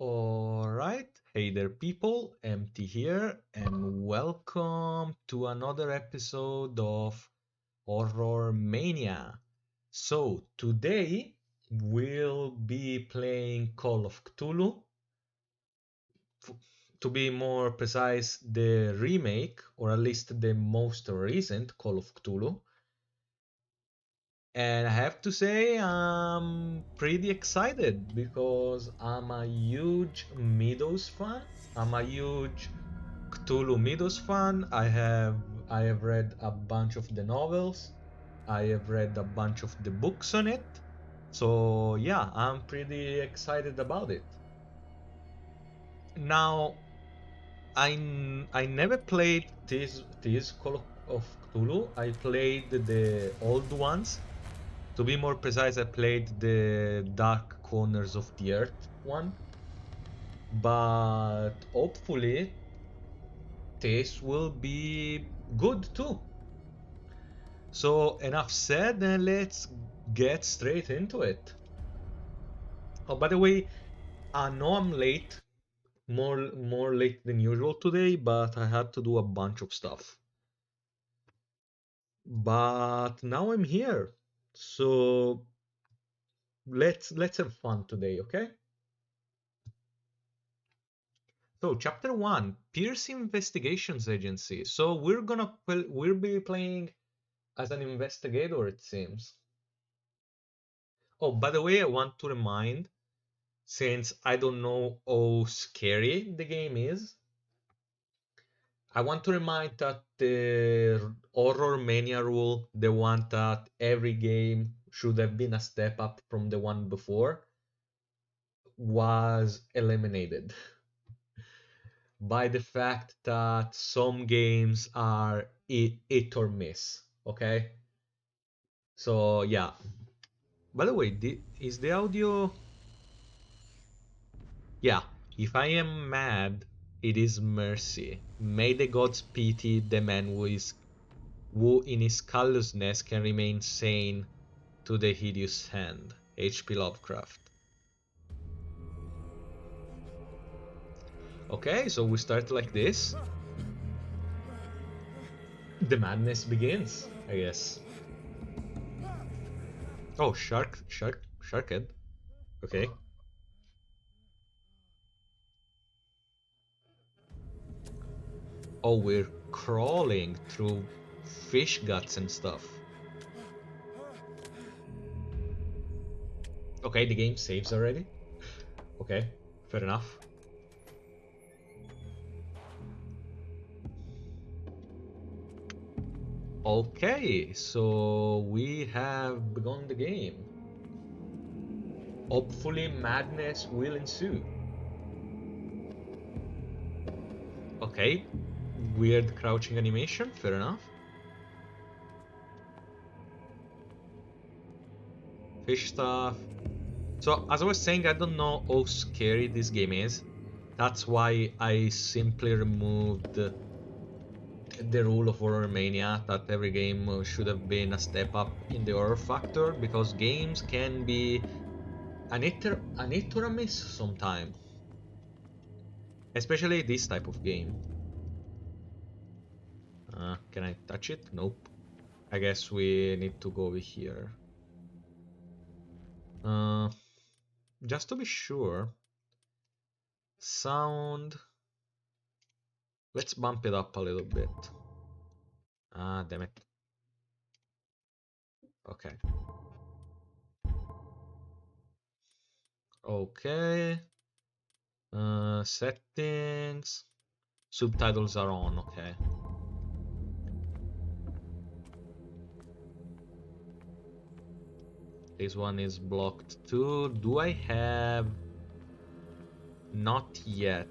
Alright, hey there people, MT here, and welcome to another episode of Horror Mania. So, today we'll be playing Call of Cthulhu. F- to be more precise, the remake, or at least the most recent Call of Cthulhu. And I have to say, I'm pretty excited because I'm a huge Meadows fan. I'm a huge Cthulhu Mythos fan. I have read a bunch of the novels. I have read a bunch of the books on it. So yeah, I'm pretty excited about it. Now, I never played this Call of Cthulhu. I played the old ones. To be more precise, I played the Dark Corners of the Earth one. But hopefully this will be good too. So enough said, and let's get straight into it. Oh, by the way, I know I'm late, more late than usual today, but I had to do a bunch of stuff. But now I'm here, so let's have fun today, okay? So chapter one, Pierce Investigations Agency. So we'll be playing as an investigator, it seems. Oh, by the way, I want to remind, since I don't know how scary the game is, I want to remind that the Horror Mania rule, the one that every game should have been a step up from the one before, was eliminated by the fact that some games are hit or miss. Okay? So, yeah. By the way, is the audio. Yeah, if I am mad, it is mercy. May the gods pity the man who in his callousness can remain sane to the hideous hand. H.P. Lovecraft. Okay, so we start like this. The madness begins, I guess. Oh, sharkhead. Okay. Oh, we're crawling through fish guts and stuff. Okay, the game saves already. Okay, fair enough. Okay, so we have begun the game. Hopefully madness will ensue. Okay, weird crouching animation, fair enough. Fish stuff. So, as I was saying, I don't know how scary this game is. That's why I simply removed the rule of Horror Mania that every game should have been a step up in the horror factor, because games can be an hit or a miss sometime. Especially this type of game. Can I touch it? Nope. I guess we need to go over here. Uh, just to be sure. Sound. Let's bump it up a little bit. Ah, damn it. Okay. Okay. Settings. Subtitles are on, okay. This one is blocked too. Do I have... Not yet.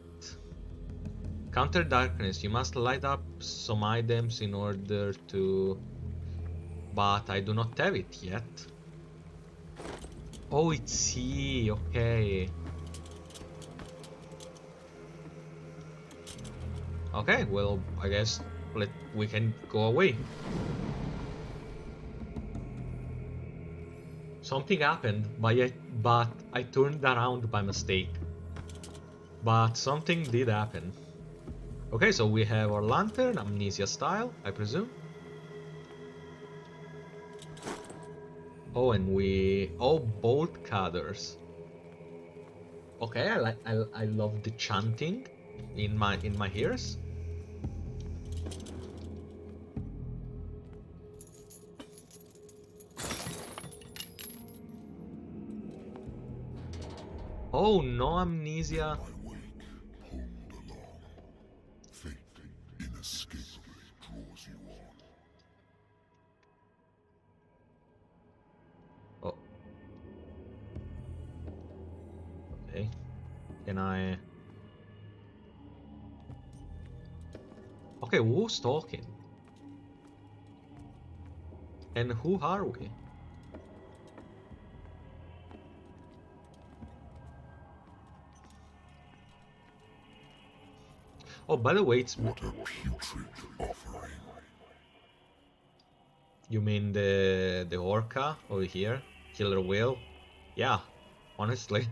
Counter darkness. You must light up some items in order to... But I do not have it yet. Oh, it's C. Okay. Okay, well, I guess we can go away. Something happened, but I turned around by mistake. But something did happen. Okay, so we have our lantern, amnesia style, I presume. Oh, and we... Oh, bolt cutters. Okay, I love the chanting in my ears. Oh, no amnesia. Oh. Okay. Can I... Okay, who's talking? And who are we? Oh, by the way, it's... What a putrid offering. You mean the orca over here? Killer whale? Yeah, honestly.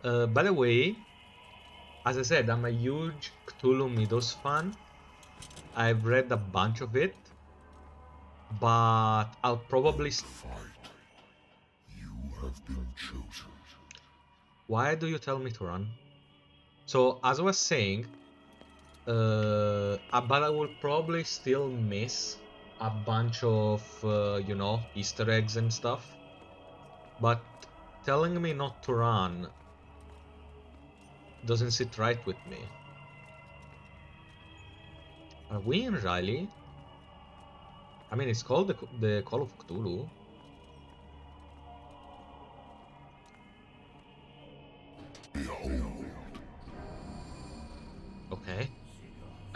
By the way, as I said, I'm a huge Cthulhu Mythos fan. I've read a bunch of it, but I'll probably... Fight. You have been chosen. Why do you tell me to run? So, as I was saying, but I will probably still miss a bunch of, you know, Easter eggs and stuff. But telling me not to run doesn't sit right with me. Are we in Riley? I mean, it's called the Call of Cthulhu. Behold. Okay.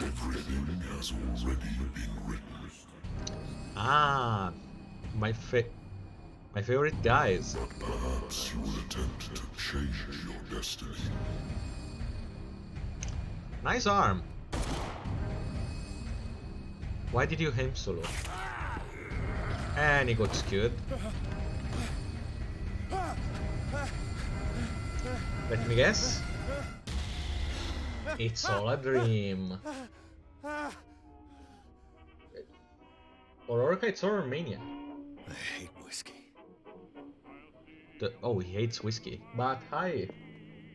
Everything has already been written. Ah, my favorite guys. But perhaps you will attempt to change your destiny. Nice arm. Why did you aim solo? And he got skewed. Let me guess. It's all a dream. Or Orca, it's HORRORMANIA. I hate whiskey. Oh, he hates whiskey. But hi,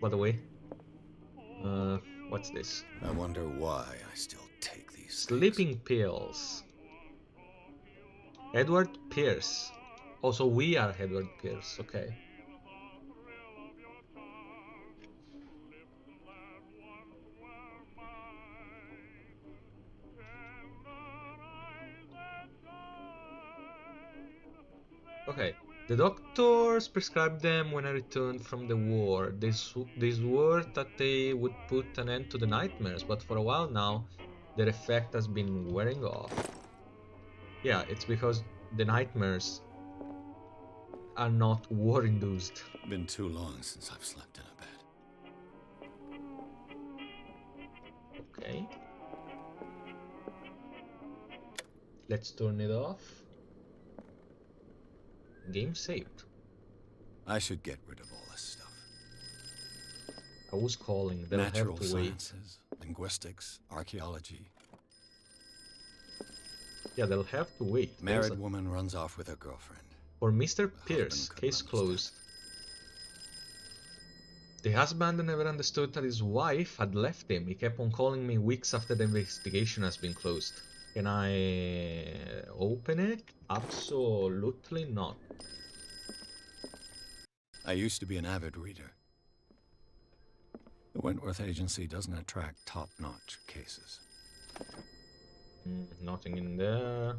by the way. What's this? I wonder why I still take these Sleeping pills. Edward Pierce. Oh, so we are Edward Pierce, okay. Okay, the doctors prescribed them when I returned from the war. They swore that they would put an end to the nightmares, but for a while now, their effect has been wearing off. Yeah, it's because the nightmares are not war-induced. Been too long since I've slept in a bed. Okay. Let's turn it off. Game saved. I should get rid of all this stuff. I was calling. They'll Natural have to wait. sciences, linguistics, archaeology. Yeah, they'll have to wait. Married woman runs off with her girlfriend. For Mr. Pierce, couldn't case understand. closed. The husband never understood that his wife had left him. He kept on calling me weeks after the investigation has been closed. Can I open it? Absolutely not. I used to be an avid reader. The Wentworth Agency doesn't attract top-notch cases. Nothing in there.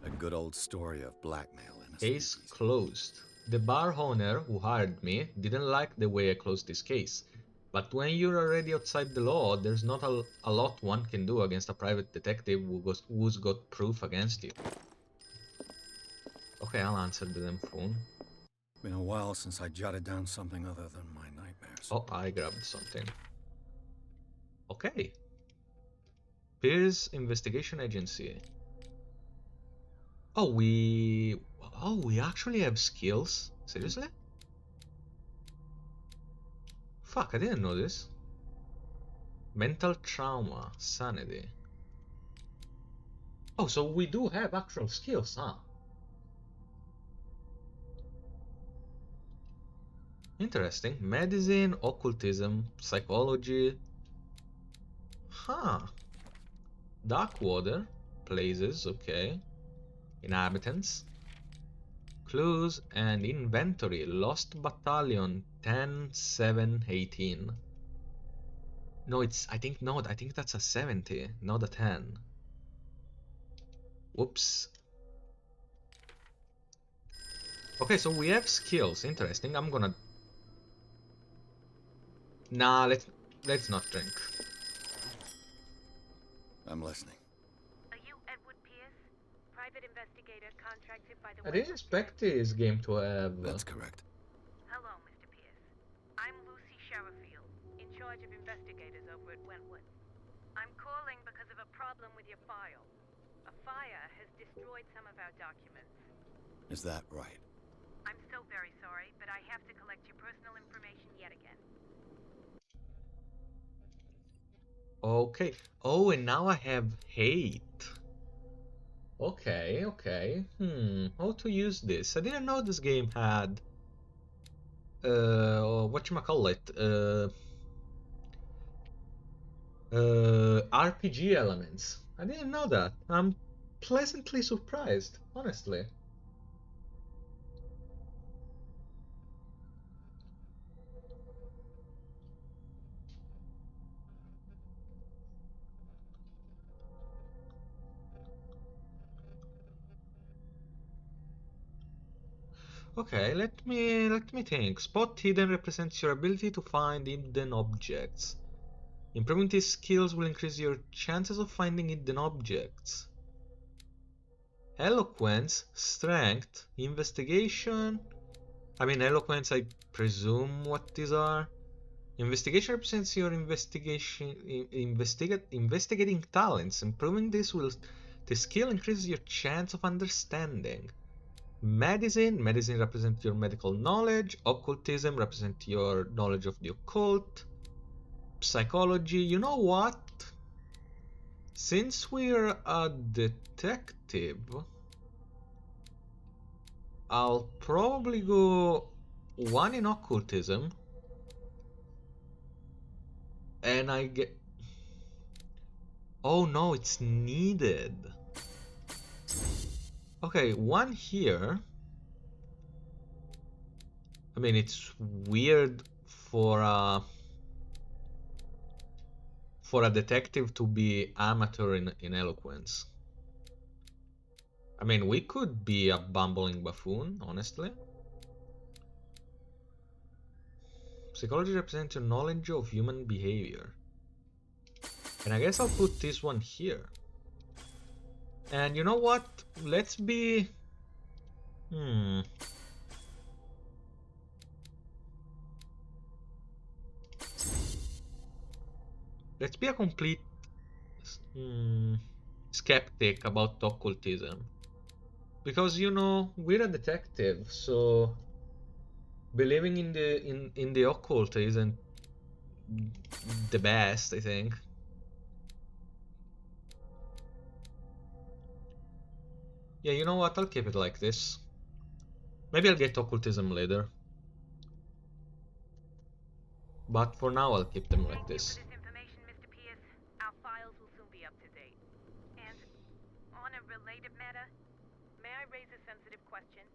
A good old story of blackmail in a Case species. closed. The bar owner who hired me didn't like the way I closed this case. But when you're already outside the law, there's not a lot one can do against a private detective who's got proof against you. Okay, I'll answer the damn phone. Been a while since I jotted down something other than my nightmares. Oh, I grabbed something. Okay. Pierce Investigation Agency. Oh, we actually have skills? Seriously? Fuck, I didn't know this. Mental trauma, sanity. Oh, so we do have actual skills, huh? Interesting. Medicine, occultism, psychology. Huh. Dark water, places, okay. Inhabitants. Clues and inventory. Lost Battalion 10-7-18. No, it's, I think, no, I think that's a 70, not a 10. Whoops. Okay, so we have skills. Interesting. I'm gonna... Nah, let's not drink. I'm listening. Are you Edward Pierce, private investigator contracted by the I didn't Wentworth expect Detective this game to have... That's correct. Hello, Mr. Pierce. I'm Lucy Sherifield, in charge of investigators over at Wentworth. I'm calling because of a problem with your file. A fire has destroyed some of our documents. Is that right? I'm so very sorry, but I have to collect your personal information yet again. Okay. Oh, and now I have hate. Okay, okay. How to use this? I didn't know this game had... whatchamacallit? RPG elements. I didn't know that. I'm pleasantly surprised, honestly. Okay, let me think. Spot hidden represents your ability to find hidden objects. Improving these skills will increase your chances of finding hidden objects. Eloquence, strength, investigation. I mean, eloquence, I presume what these are. Investigation represents your investigating talents. Improving this skill increases your chance of understanding. Medicine represents your medical knowledge. Occultism represents your knowledge of the occult. Psychology, you know what? Since we're a detective, I'll probably go 1 in occultism, and I get... Oh no, it's needed. Okay, 1 here. I mean, it's weird for a detective to be amateur in eloquence. I mean, we could be a bumbling buffoon, honestly. Psychology represents your knowledge of human behavior. And I guess I'll put this one here. And you know what? Let's be... Let's be a complete skeptic about occultism. Because, you know, we're a detective, so believing in the occult isn't the best, I think. Yeah, you know what? I'll keep it like this. Maybe I'll get occultism later. But for now, I'll keep them like Thank you this. for this information, Mr. Pierce. Our files will soon be up to date. And on a related matter, may I raise a sensitive question?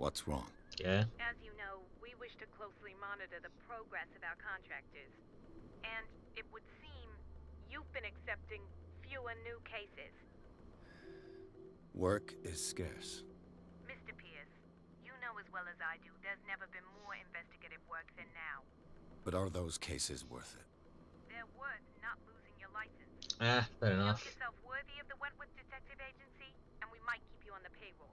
What's wrong? Yeah. As you know, we wish to closely monitor the progress of our contractors. And it would seem you've been accepting fewer new cases. Work is scarce. Mr. Pierce, you know as well as I do there's never been more investigative work than now. But are those cases worth it? They're worth not losing your license. Fair Show enough. yourself worthy of the Wentworth Detective Agency, and we might keep you on the payroll.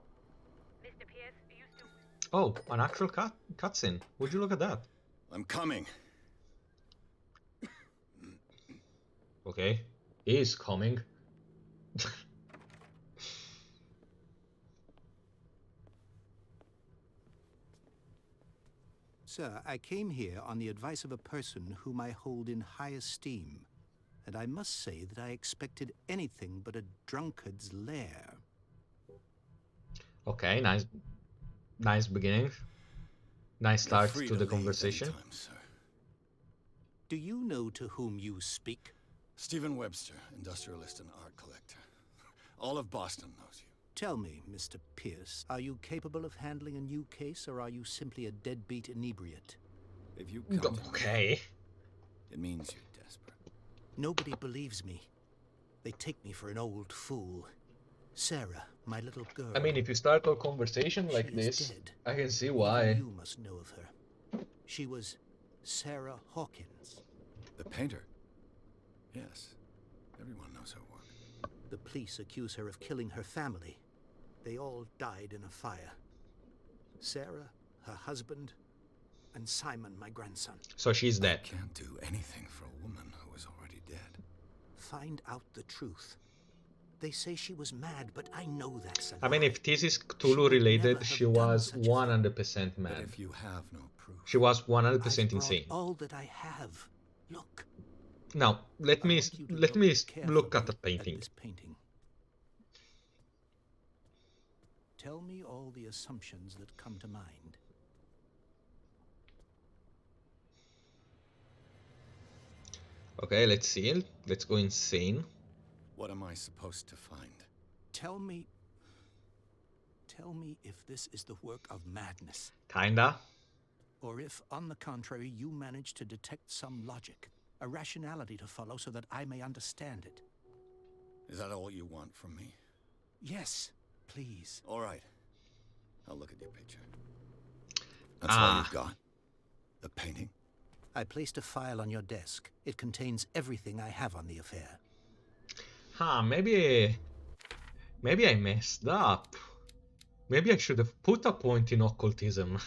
Mr. Pierce, are you still... Oh, an actual cutscene. Would you look at that? I'm coming. Okay. Is coming. Sir, I came here on the advice of a person whom I hold in high esteem. and I must say that I expected anything but a drunkard's lair. Okay, nice beginning. Nice You're start free to to the leave conversation. anytime, sir. Do you know to whom you speak? Stephen Webster, industrialist and art collector. All of Boston knows you. Tell me, Mr. Pierce, are you capable of handling a new case, or are you simply a deadbeat inebriate? If you come to me, Okay. it means you're desperate. Nobody believes me. They take me for an old fool. Sarah, my little girl. I mean, if you start a conversation like she is this, dead. I can see Even why. you must know of her. She was Sarah Hawkins. The painter? Yes. Everyone knows her work. The police accuse her of killing her family. They all died in a fire. Sarah, her husband, and Simon, my grandson. So she's dead. I can't do anything for a woman who is already dead. Find out the truth. They say she was mad, but I know that's a lie. I mean, if this is She Cthulhu would related, never she have done was such a thing. 100% But mad. if you have no proof... She was I've 100% brought insane. all that I have. Look. Now, let I me want you to look carefully look at the painting. this painting. Tell me all the assumptions that come to mind. Okay, let's see. Let's go insane. What am I supposed to find? Tell me if this is the work of madness, Kinda. or if, on the contrary, you manage to detect some logic, a rationality to follow so that I may understand it. Is that all you want from me? Yes, please. All right. I'll look at your picture. That's all you've got? The painting? I placed a file on your desk. It contains everything I have on the affair. Huh, maybe I messed up. Maybe I should have put a point in occultism.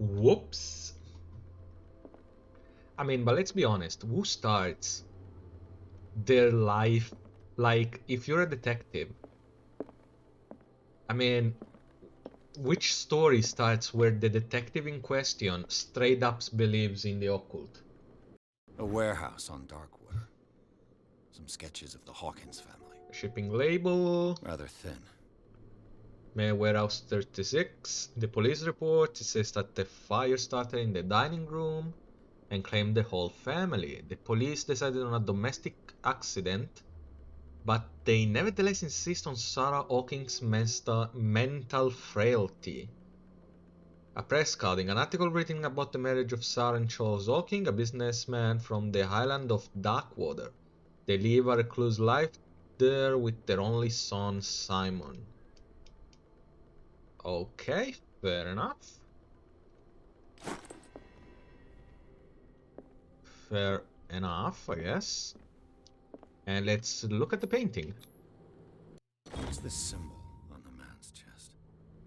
Whoops. I mean, but let's be honest, who starts their life, like, if you're a detective, I mean, which story starts where the detective in question straight up believes in the occult? A warehouse on Darkwater. Some sketches of the Hawkins family. Shipping label, Rather thin. Warehouse 36, the police report says that the fire started in the dining room and claimed the whole family. The police decided on a domestic accident, but they nevertheless insist on Sarah Hawkins' mental frailty. A press cutting, an article written about the marriage of Sarah and Charles Hawking, a businessman from the island of Darkwater. They live a recluse life there with their only son, Simon. Okay, fair enough. Fair enough, I guess. And let's look at the painting. What's this symbol on the man's chest?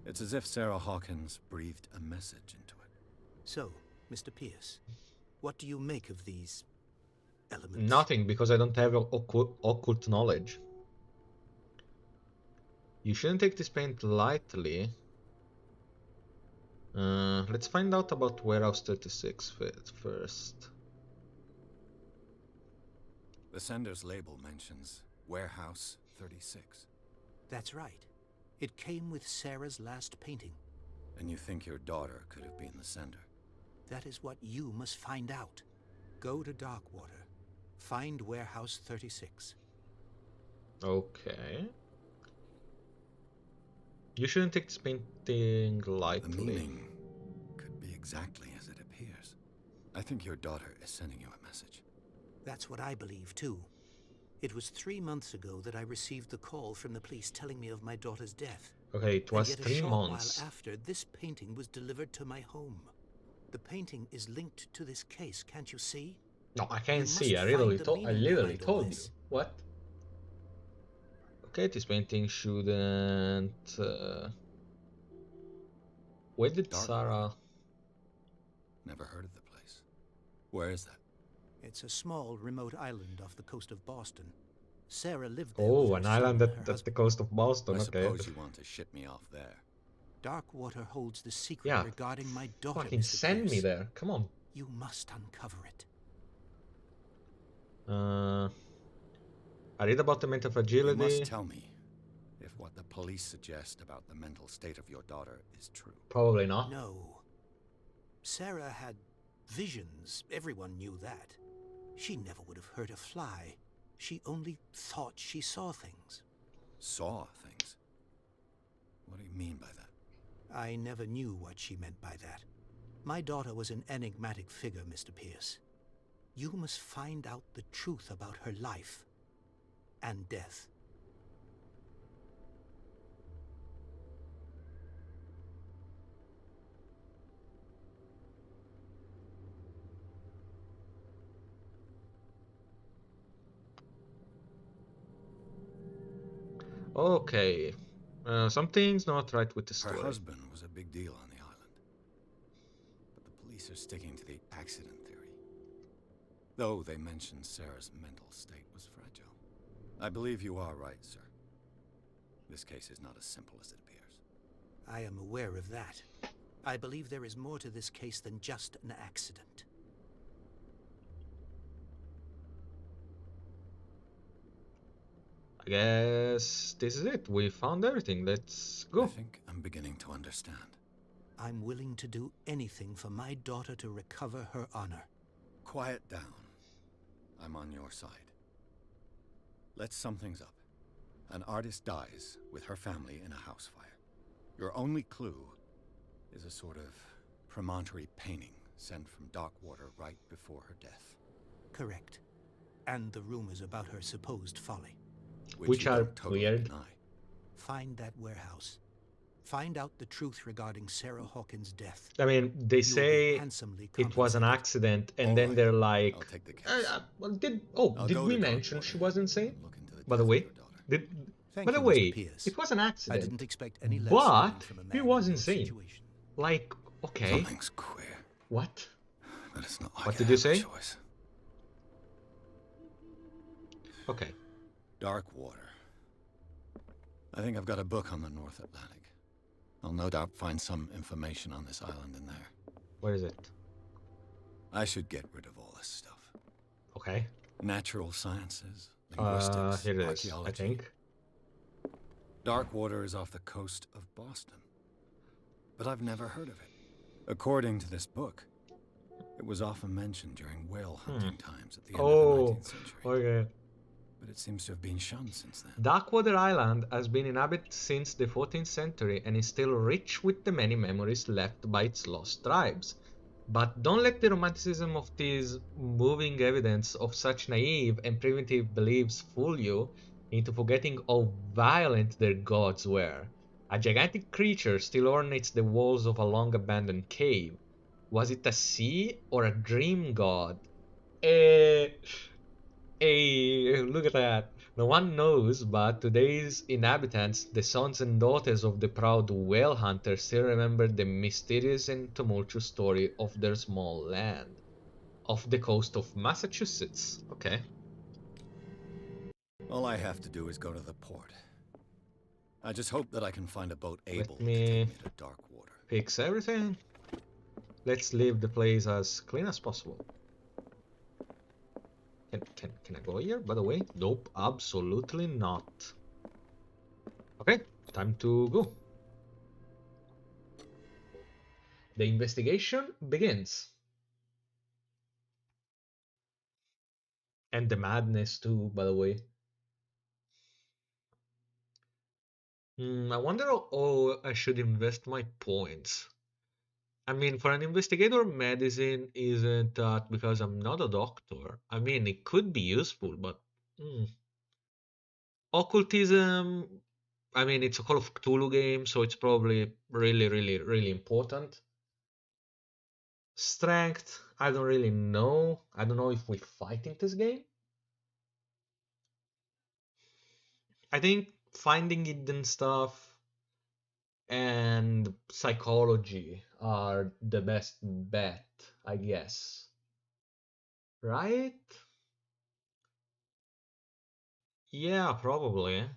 It's as if Sarah Hawkins breathed a message into it. So, Mr. Pierce, what do you make of these elements? Nothing, because I don't have occult knowledge. You shouldn't take this paint lightly. Let's find out about Warehouse 36 first. The sender's label mentions Warehouse 36. That's right. It came with Sarah's last painting. And you think your daughter could have been the sender? That is what you must find out. Go to Darkwater. Find Warehouse 36. Okay. You shouldn't take this painting The lightly. meaning could be exactly as it appears. I think your daughter is sending you a message. That's what I believe, too. It was 3 months ago that I received the call from the police telling me of my daughter's death. Okay, it was And yet 3 a short months. while after, this painting was delivered to my home. The painting is linked to this case, can't you see? No, I You can't see. must I literally find the told. I meaning literally behind all told you. this. What? Okay, this painting shouldn't. Where did Dark Sarah? Never heard of the place. Where is that? It's a small, remote island off the coast of Boston. Sarah lived there Oh, with her an son island and her at the husband. coast of Boston. I Okay. suppose you want to ship me off there. Darkwater holds the secret Yeah. regarding my daughter, Fucking Mr. send me Pierce. there. Come on. You must uncover it. Uh, I read about the mental You must fragility. tell me if what the police suggest about the mental state of your daughter is true. Probably not. No. Sarah had visions. Everyone knew that. She never would have hurt a fly. She only thought she saw things. Saw things? What do you mean by that? I never knew what she meant by that. My daughter was an enigmatic figure, Mr. Pierce. You must find out the truth about her life and death. Okay. Something's not right with the Her story. husband was a big deal on the island. But the police are sticking to the accident theory. Though they mentioned Sarah's mental state was fragile. I believe you are right, sir. This case is not as simple as it appears. I am aware of that. I believe there is more to this case than just an accident. I guess this is it. We found everything. Let's I go. think I'm beginning to understand. I'm willing to do anything for my daughter to recover her honor. Quiet down. I'm on your side. Let's sum things up. An artist dies with her family in a house fire. Your only clue is a sort of promontory painting sent from Darkwater right before her death. Correct. And the rumors about her supposed folly. Which you are don't totally weird. deny. Find that warehouse. Find out the truth regarding Sarah Hawkins' death. I mean, they You will be say handsomely it was an compensated. accident, and All then right. they're like, I'll take the case. well, did I'll did go we to mention Darkwater she was insane? and look into the By the death of way, your daughter. did Thank by the you, way, Mr. Pierce. it was an I accident. didn't expect any less But coming from a he man was in your insane. situation. Like, okay, Something's queer, what? but it's not like What I did you have a say? choice. Okay. Darkwater. I think I've got a book on the North Atlantic. I'll no doubt find some information on this island in there. Where is it? I should get rid of all this stuff. Okay. Natural sciences, linguistics, Here it is, archaeology. I think. Darkwater is off the coast of Boston. But I've never heard of it. According to this book, it was often mentioned during whale hunting times at the end of the Oh, 19th century. okay. But it seems to have been shunned since then. Darkwater Island has been inhabited since the 14th century and is still rich with the many memories left by its lost tribes. But don't let the romanticism of this moving evidence of such naive and primitive beliefs fool you into forgetting how violent their gods were. A gigantic creature still ornates the walls of a long abandoned cave. Was it a sea or a dream god? Eh... Hey, look at that. No one knows, but today's inhabitants, the sons and daughters of the proud whale hunters, still remember the mysterious and tumultuous story of their small land. Off the coast of Massachusetts. Okay. All I have to do is go to the port. I just hope that I can find a boat able Let to me take me to Darkwater. fix everything. Let's leave the place as clean as possible. Can I go here, by the way? Nope, absolutely not. Okay, time to go. The investigation begins. And the madness too, by the way. I wonder how I should invest my points. I mean, for an investigator, medicine isn't that because I'm not a doctor. I mean, it could be useful, but occultism. I mean, it's a Call of Cthulhu game, so it's probably really, really, really important. Strength, I don't really know. I don't know if we fight in this game. I think finding hidden stuff and psychology are the best bet, I guess. Right? Yeah, probably.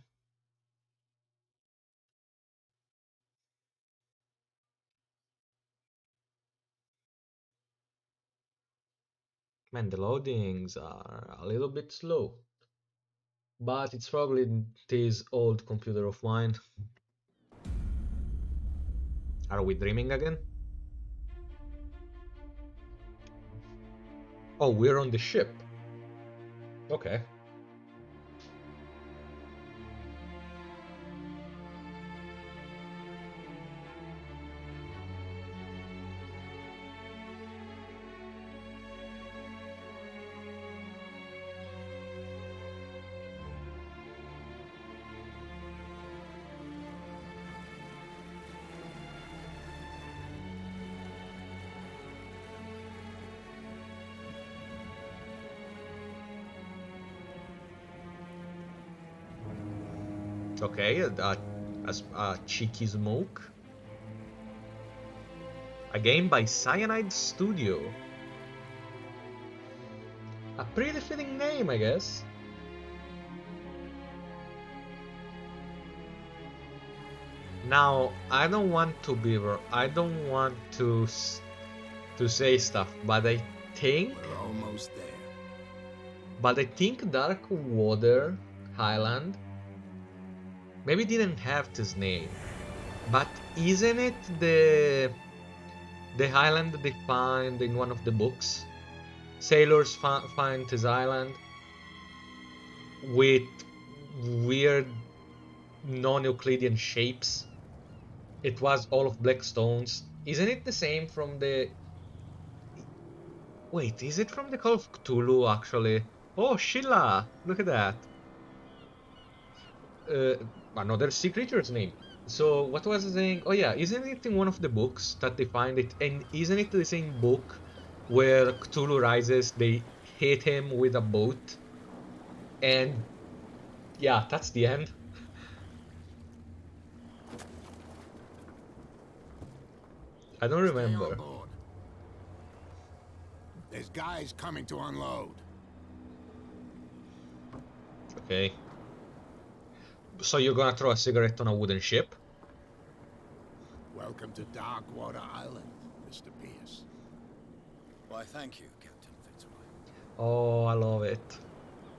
Man, the loadings are a little bit slow. But it's probably this old computer of mine. Are we dreaming again? Oh, we're on the ship. Okay. Okay, a cheeky smoke. A game by Cyanide Studio. A pretty fitting name, I guess. Now, I don't want to I don't want to say stuff, but I think We're almost there. Dark Water Highland maybe didn't have this name, but isn't it the island they find in one of the books? Sailors find this island with weird non-Euclidean shapes. It was all of black stones. Isn't it the same from the... Wait, is it from the Call of Cthulhu, actually? Oh, Sheila! Look at that. Another sea creature's name. So, what was I saying? Oh yeah, isn't it in one of the books that they find it? And isn't it the same book where Cthulhu rises, they hit him with a boat? And yeah, that's the end. I don't Stay on remember. board. There's guys coming to unload. Okay. So you're gonna throw a cigarette on a wooden ship? Welcome to Darkwater Island, Mr. Pierce. Why, thank you, Captain Fitzroy. Oh, I love it.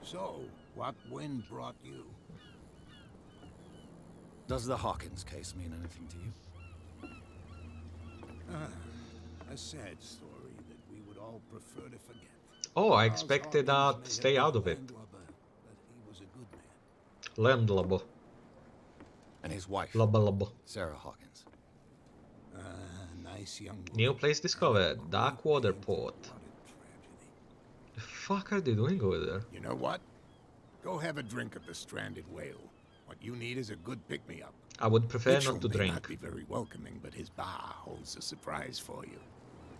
So, what wind brought you? Does the Hawkins case mean anything to you? A sad story that we would all prefer to forget. Oh, I Charles expected Hawkins may stay have out been of a it. landlubber, but he was a good man. Landlubber. And his wife, Lubba lubba. Sarah Hawkins. Nice young woman. New place discovered. Dark Water Painful, Port. blooded tragedy. The fuck are they doing over there? You know what? Go have a drink at the Stranded Whale. What you need is a good pick-me-up. I would prefer Mitchell not to may drink. not be very welcoming, but his bar holds a surprise for you.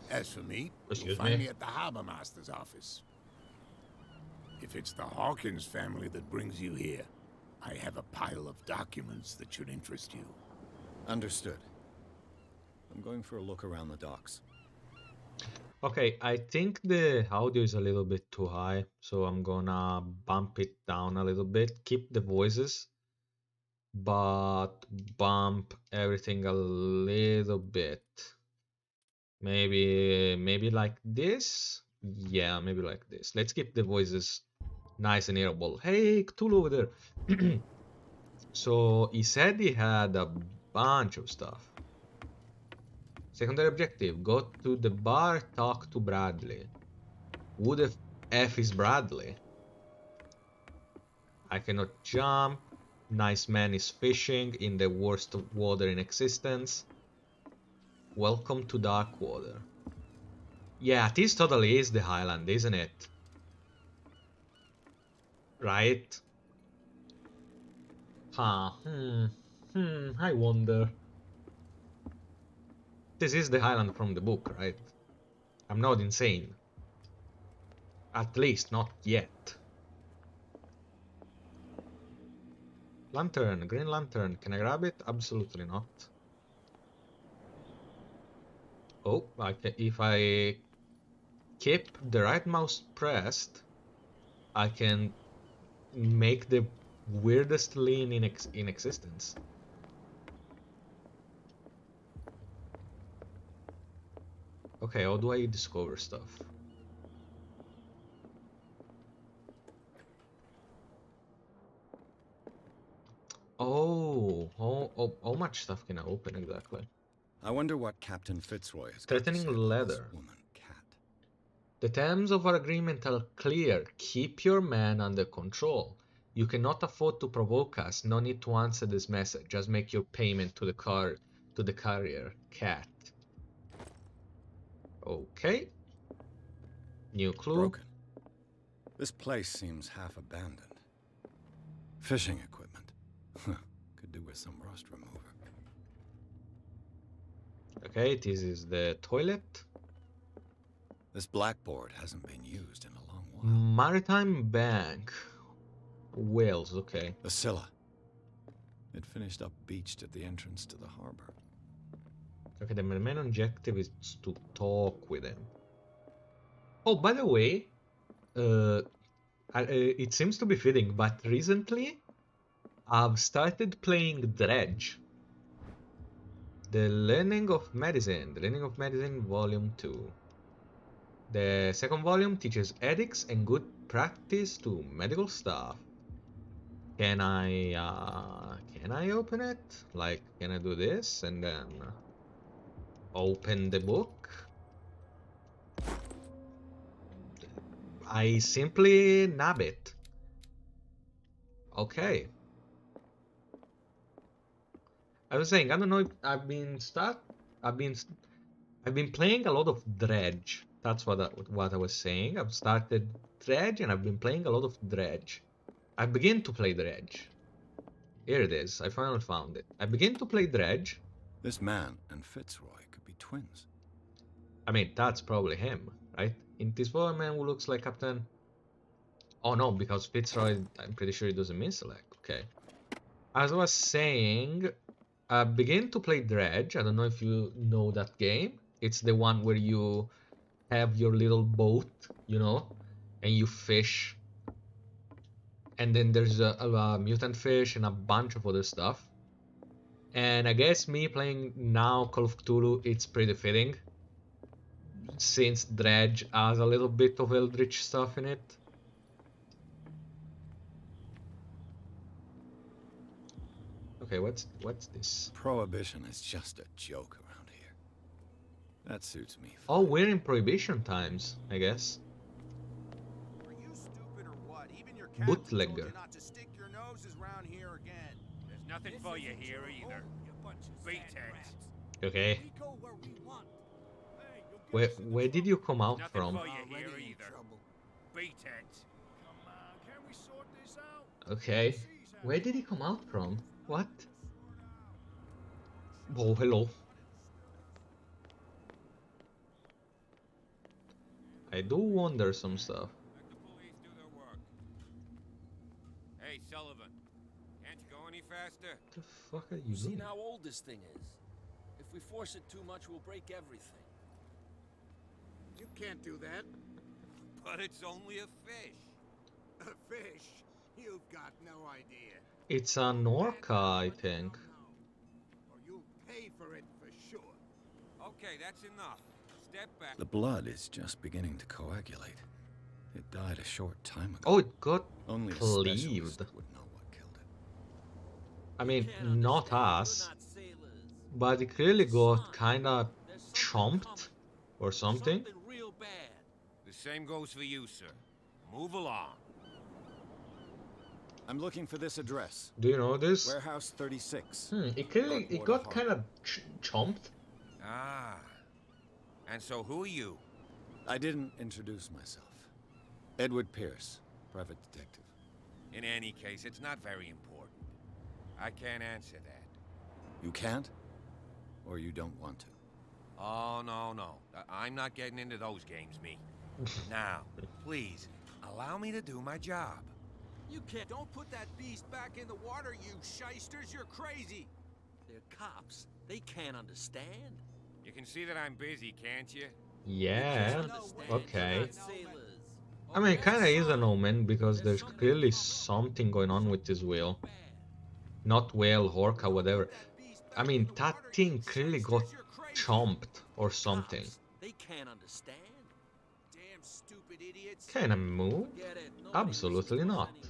As for me, Excuse you'll find me? me at the Harbor Master's office. If it's the Hawkins family that brings you here, I have a pile of documents that should interest you. Understood. I'm going for a look around the docks. Okay, I think the audio is a little bit too high, so I'm gonna bump it down a little bit. Keep the voices, but bump everything a little bit. Maybe like this? Yeah, maybe like this. Let's keep the voices nice and hearable. Hey, Cthulhu over there. So he said he had a bunch of stuff. Secondary objective, go to the bar, talk to Bradley. Who the F is Bradley? I cannot jump. Nice man is fishing in the worst water in existence. Welcome to Darkwater. Yeah, this totally is the Highland, isn't it? Right? Huh, I wonder. This is the Highland from the book, right? I'm not insane. At least not yet. Lantern, green lantern. Can I grab it? Absolutely not. Oh, if I keep the right mouse pressed, I can make the weirdest lean in existence. Okay, how do I discover stuff? much stuff can I open exactly? I wonder what Captain Fitzroy has got to Threatening say about this letter. woman cat. The terms of our agreement are clear. Keep your man under control. You cannot afford to provoke us. No need to answer this message. Just make your payment to the carrier. Cat. Okay. New clue. Broken. This place seems half abandoned. Fishing equipment. Could do with some rust remover. Okay, this is the toilet. This blackboard hasn't been used in a long while. Maritime Bank. Wales, okay. The Scylla. It finished up beached at the entrance to the harbor. Okay, the main objective is to talk with him. Oh, by the way, it seems to be fitting, but recently I've started playing Dredge. The Learning of Medicine. The Learning of Medicine Volume 2. The second volume teaches ethics and good practice to medical staff. Can I open it? Like, can I do this and then open the book? I simply nab it. Okay. I was saying, I don't know if I've been playing a lot of Dredge. That's what I was saying. I've started Dredge and I've been playing a lot of Dredge. I begin to play Dredge. Here it is. I finally found it. I begin to play Dredge. This man and Fitzroy could be twins. I mean, that's probably him, right? In this one, man who looks like Captain... Oh no, because Fitzroy, I'm pretty sure he doesn't mean select. Okay. As I was saying, I begin to play Dredge. I don't know if you know that game. It's the one where you have your little boat, you know, and you fish. And then there's a mutant fish and a bunch of other stuff. And I guess me playing now Call of Cthulhu, it's pretty fitting. Since Dredge has a little bit of Eldritch stuff in it. Okay, what's this? Prohibition is just a joke around here. That suits me. Oh, we're in Prohibition times, I guess. Are you stupid or what? Even your captain Bootlegger. told you not to stick your noses around here again. There's nothing for you here either. Beat it. Okay. We go where we want. Hey, Where did you come out Nothing from? for you here either. Beat it. Come on, can we sort this out? Okay. Where did he come out from? What? Oh, hello. I do wonder some stuff. Let the police do their work. Hey, Sullivan. Can't you go any faster? What the fuck are you You've seen doing? how old this thing is. If we force it too much, we'll break everything. You can't do that. But it's only a fish. A fish? You've got no idea. It's an orca, I think. Or you'll pay for it for sure. Okay, that's enough. Step back. The blood is just beginning to coagulate. It died a short time ago. Oh, it got Only a cleaved. specialist would know what killed it. I mean, not us, but it clearly got kinda chomped or something. real bad. The same goes for you, sir. Move along. I'm looking for this address. Do you know this? Warehouse 36. It clearly it got kind of chomped. Ah. And so who are you? I didn't introduce myself. Edward Pierce, private detective. In any case, it's not very important. I can't answer that. You can't? Or you don't want to? Oh, no, no. I'm not getting into those games, me. Now, please, allow me to do my job. You can't. Don't put that beast back in the water, you shysters. You're crazy. They're cops. They can't understand. You can see that I'm busy, can't you? Yeah. Understand. Okay. They're not sailors. I mean, it kind of is an omen because there's clearly something going on with this whale. Not whale, orca, whatever. I mean, that thing clearly got chomped or something. Cops. They can't understand. Damn stupid idiots. Can I move? Get it? Nobody Absolutely listens to us not. anyway.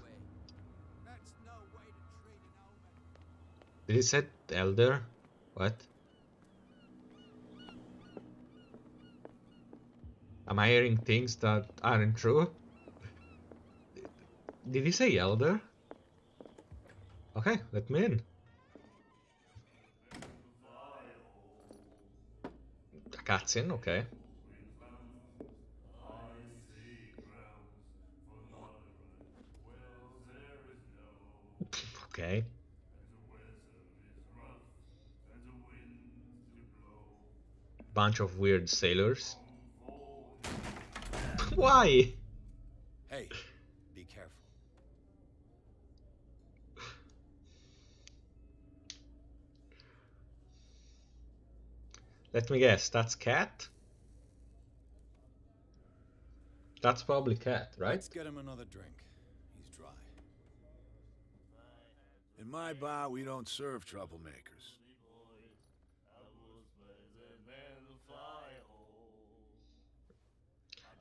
That's no way to treat an omen. Did it say elder? What? Am I hearing things that aren't true? Did he say elder? Okay, let me in. A cutscene, okay. Okay. Bunch of weird sailors. Why? Hey, be careful. Let me guess, that's Cat? That's probably Cat, right? Let's get him another drink. He's dry. In my bar, we don't serve troublemakers.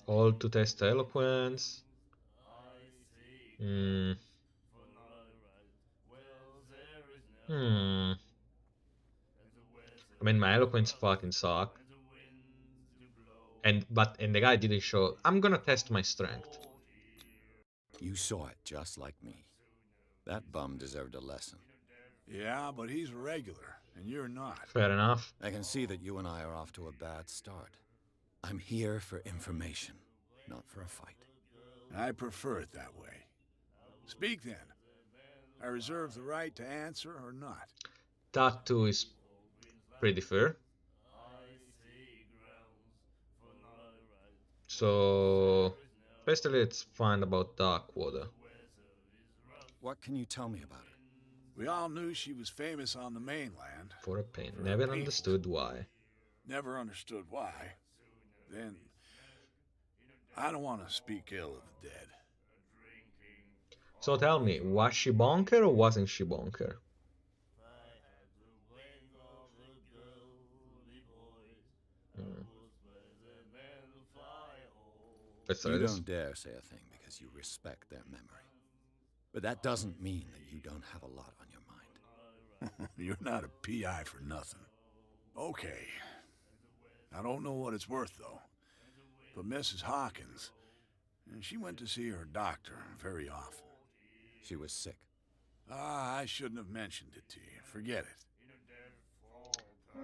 All to test eloquence. I mean, my eloquence fucking suck. And the guy didn't show. I'm gonna test my strength. You saw it just like me. That bum deserved a lesson. Yeah, but he's a regular, and you're not. Fair enough. I can see that you and I are off to a bad start. I'm here for information, not for a fight. I prefer it that way. Speak then. I reserve the right to answer or not. That too is pretty fair. So, basically, let's find about Darkwater. What can you tell me about her? We all knew she was famous on the mainland. For a pain. For Never her understood why. Never understood why. Then, I don't want to speak ill of the dead. So tell me, was she bonker or wasn't she bonker? You don't dare say a thing because you respect their memory. But that doesn't mean that you don't have a lot on your mind. You're not a PI for nothing. Okay. I don't know what it's worth, though. But Mrs. Hawkins, she went to see her doctor very often. She was sick. I shouldn't have mentioned it to you. Forget it.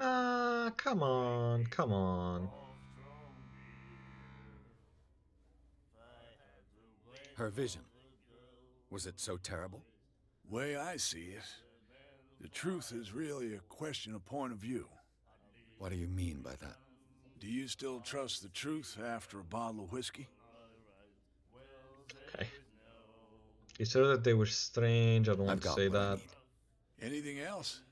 Nah, come on, come on. Her vision. Was it so terrible? Way I see it, the truth is really a question of point of view. What do you mean by that? Do you still trust the truth after a bottle of whiskey? Okay. You said that they were strange. I don't want I've to got say what I that. need. Anything else?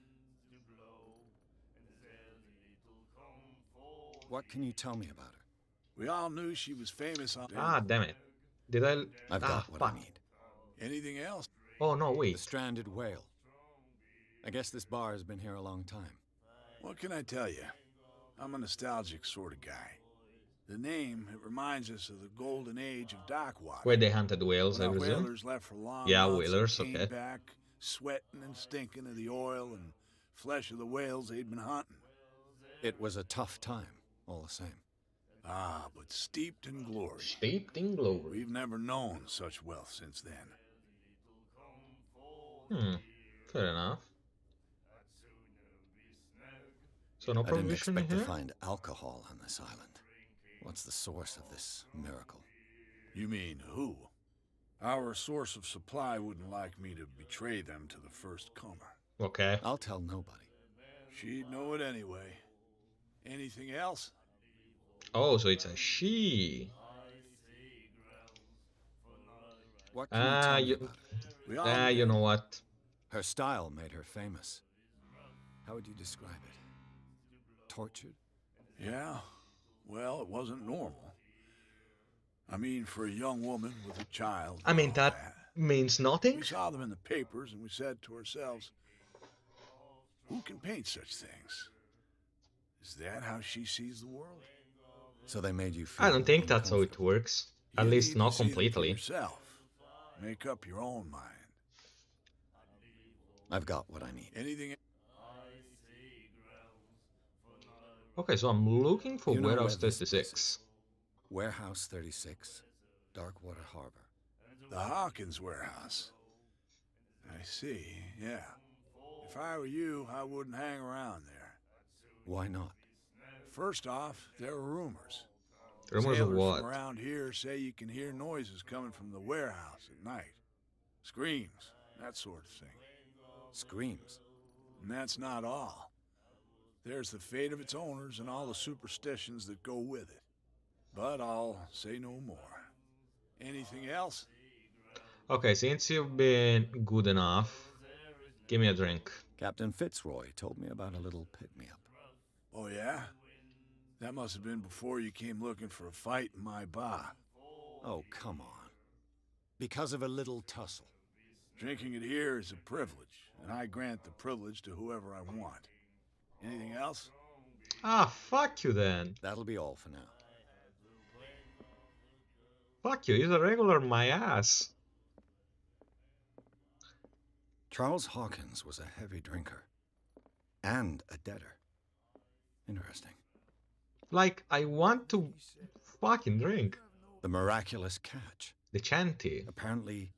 What can you tell me about her? We all knew she was famous on... Ah, damn it. Did I... I've got what fuck. I need. Anything else? Oh, no, The wait. stranded whale. I guess this bar has been here a long time. What can I tell you? I'm a nostalgic sort of guy. The name, it reminds us of the golden age of Darkwater. Where they hunted whales, I When our presume? whalers left for long Yeah, months and whalers, came okay. back sweating and stinking of the oil and flesh of the whales they'd been hunting. It was a tough time, all the same. Ah, but steeped in glory. Steeped in glory. We've never known such wealth since then. Fair enough. So no I didn't prohibition expect in to here? find alcohol on this island. What's the source of this miracle? You mean who? Our source of supply wouldn't like me to betray them to the first comer. Okay. I'll tell nobody. She'd know it anyway. Anything else? Oh, so it's a she. What can you tell me You, about her? We all you know what? Her style made her famous. How would you describe it? Tortured? Yeah, well, it wasn't normal. I mean, for a young woman with a child. I mean, and all that means nothing? We saw them in the papers and we said to ourselves, who can paint such things? Is that how she sees the world? So they made you feel I don't think that's how it uncomfortable. works. At You least need not to see them for completely. yourself. Make up your own mind. I've got what I need. Anything? Okay, so I'm looking for You know where Warehouse this place 36. is? Warehouse 36, Darkwater Harbor. The Hawkins warehouse. I see, yeah. If I were you, I wouldn't hang around there. Why not? First off, there are rumors. Rumors of Sailors what? from around here say you can hear noises coming from the warehouse at night. Screams, that sort of thing. Screams. And that's not all. There's the fate of its owners and all the superstitions that go with it. But I'll say no more. Anything else? Okay, since you've been good enough, give me a drink. Captain Fitzroy told me about a little pick-me-up. Oh, yeah? That must have been before you came looking for a fight in my bar. Oh, come on. Because of a little tussle. Drinking it here is a privilege, and I grant the privilege to whoever I want. Anything else? Ah, fuck you then. That'll be all for now. Fuck you, he's a regular my ass. Charles Hawkins was a heavy drinker. And a debtor. Interesting. Like, I want to fucking drink. The miraculous catch. The Chanty. Apparently,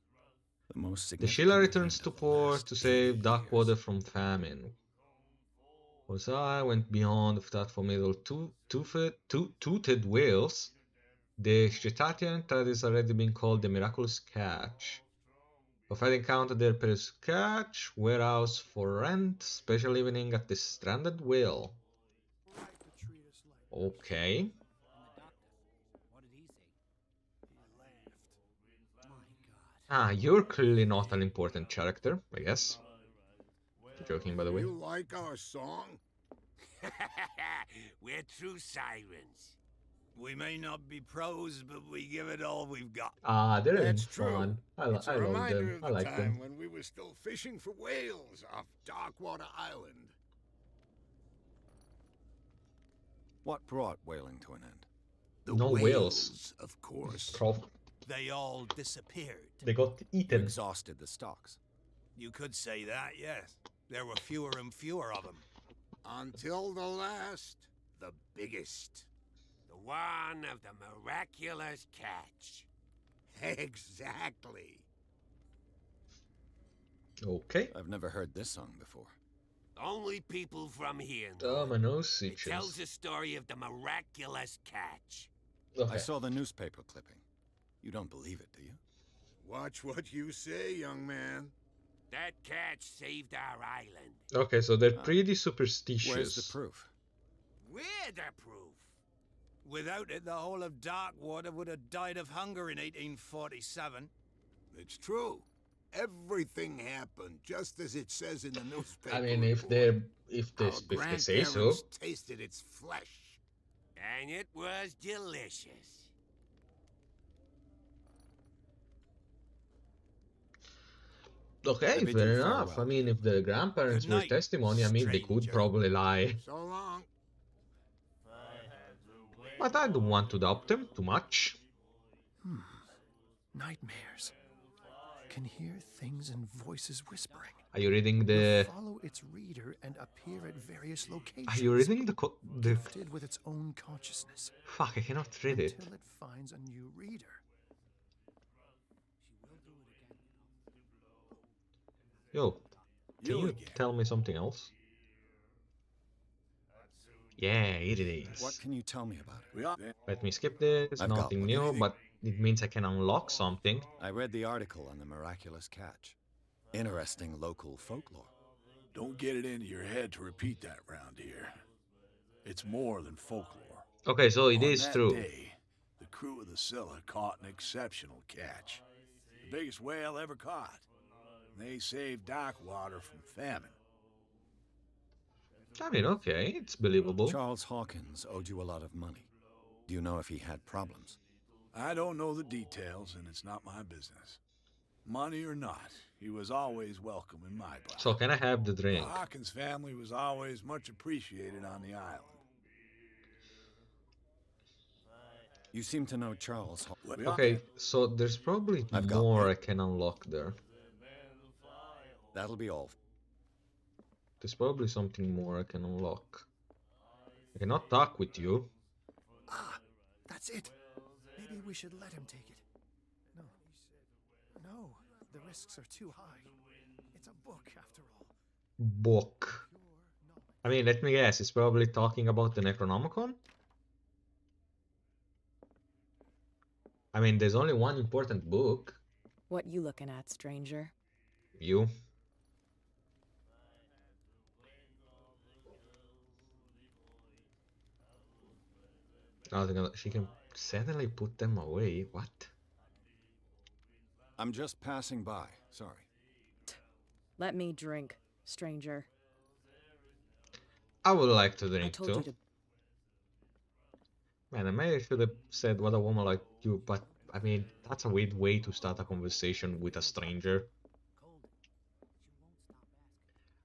the most The significant Sheila returns event to of the port last to 80 save Darkwater years. from famine. Was I went beyond that formidable toothed whales. The Cetacean that is already been called the miraculous catch. Of had encountered their perilous catch, warehouse for rent, special evening at the stranded whale. Okay. Ah, you're clearly not an important character, I guess. You're joking, by the way. You like our song? We're true sirens. We may not be pros, but we give it all we've got. Ah, they're That's fun. true. It's a I love reminder them. of I the like time them. when we were still fishing for whales off Darkwater Island. What brought whaling to an end? The No whales. of course. Troll. They all disappeared. They got You eaten. exhausted the stocks. You could say that, yes. There were fewer and fewer of them. Until the last, the biggest. The one of the miraculous catch. Exactly. Okay. I've never heard this song before. Only people from here Oh, know. my nose It tells itches. the story of the miraculous catch. I Okay. saw the newspaper clipping. You don't believe it, do you? Watch what you say, young man. That catch saved our island. Okay, so they're pretty Where's superstitious. the proof? We're the proof. Without it, the whole of Darkwater would have died of hunger in 1847. It's true. Everything happened just as it says in the newspaper. I mean, if report. they Our say so. grandparents tasted its flesh. And it was delicious. Okay, I bid fair you enough. farewell. I mean, if the grandparents Good were night, testimony, I mean, they could stranger. probably lie. So long. But I don't want to doubt them too much. Nightmares. Can hear things and voices whispering. Are you reading Will the... follow its reader and appear at various locations. Are you reading the... Gifted with its own consciousness. Fuck, I cannot read it. Until it finds a new reader. Yo, can you again. tell me something else? Yeah, it is. What can you tell me about it? We all... Let me skip this, I've got nothing one. new, but it means I can unlock something. I read the article on the miraculous catch. Interesting local folklore. Don't get it into your head to repeat that round here. It's more than folklore. Okay, so it On is that true. day, the crew of the Scylla caught an exceptional catch. The biggest whale ever caught. And they saved Darkwater from famine. I mean, okay, it's believable. Charles Hawkins owed you a lot of money. Do you know if he had problems? I don't know the details, and it's not my business. Money or not, he was always welcome in my bar. So can I have the The drink? Hawkins family was always much appreciated on the island. You seem to know Charles. Okay, so there's probably I've got more one. I can unlock there. That'll be all. There's probably something more I can unlock. I cannot talk with you. Ah, that's it. Maybe we should let him take it. No. No, the risks are too high. It's a book, after all. Book. I mean, let me guess, it's probably talking about the Necronomicon? I mean, there's only one important book. What you looking at, stranger? You. Oh, she can suddenly put them away. What? I'm just passing by. Sorry. Let me drink, stranger. I would like to I drink told too. you to. Man, I maybe should have said what a woman like you, but I mean, that's a weird way to start a conversation with a stranger.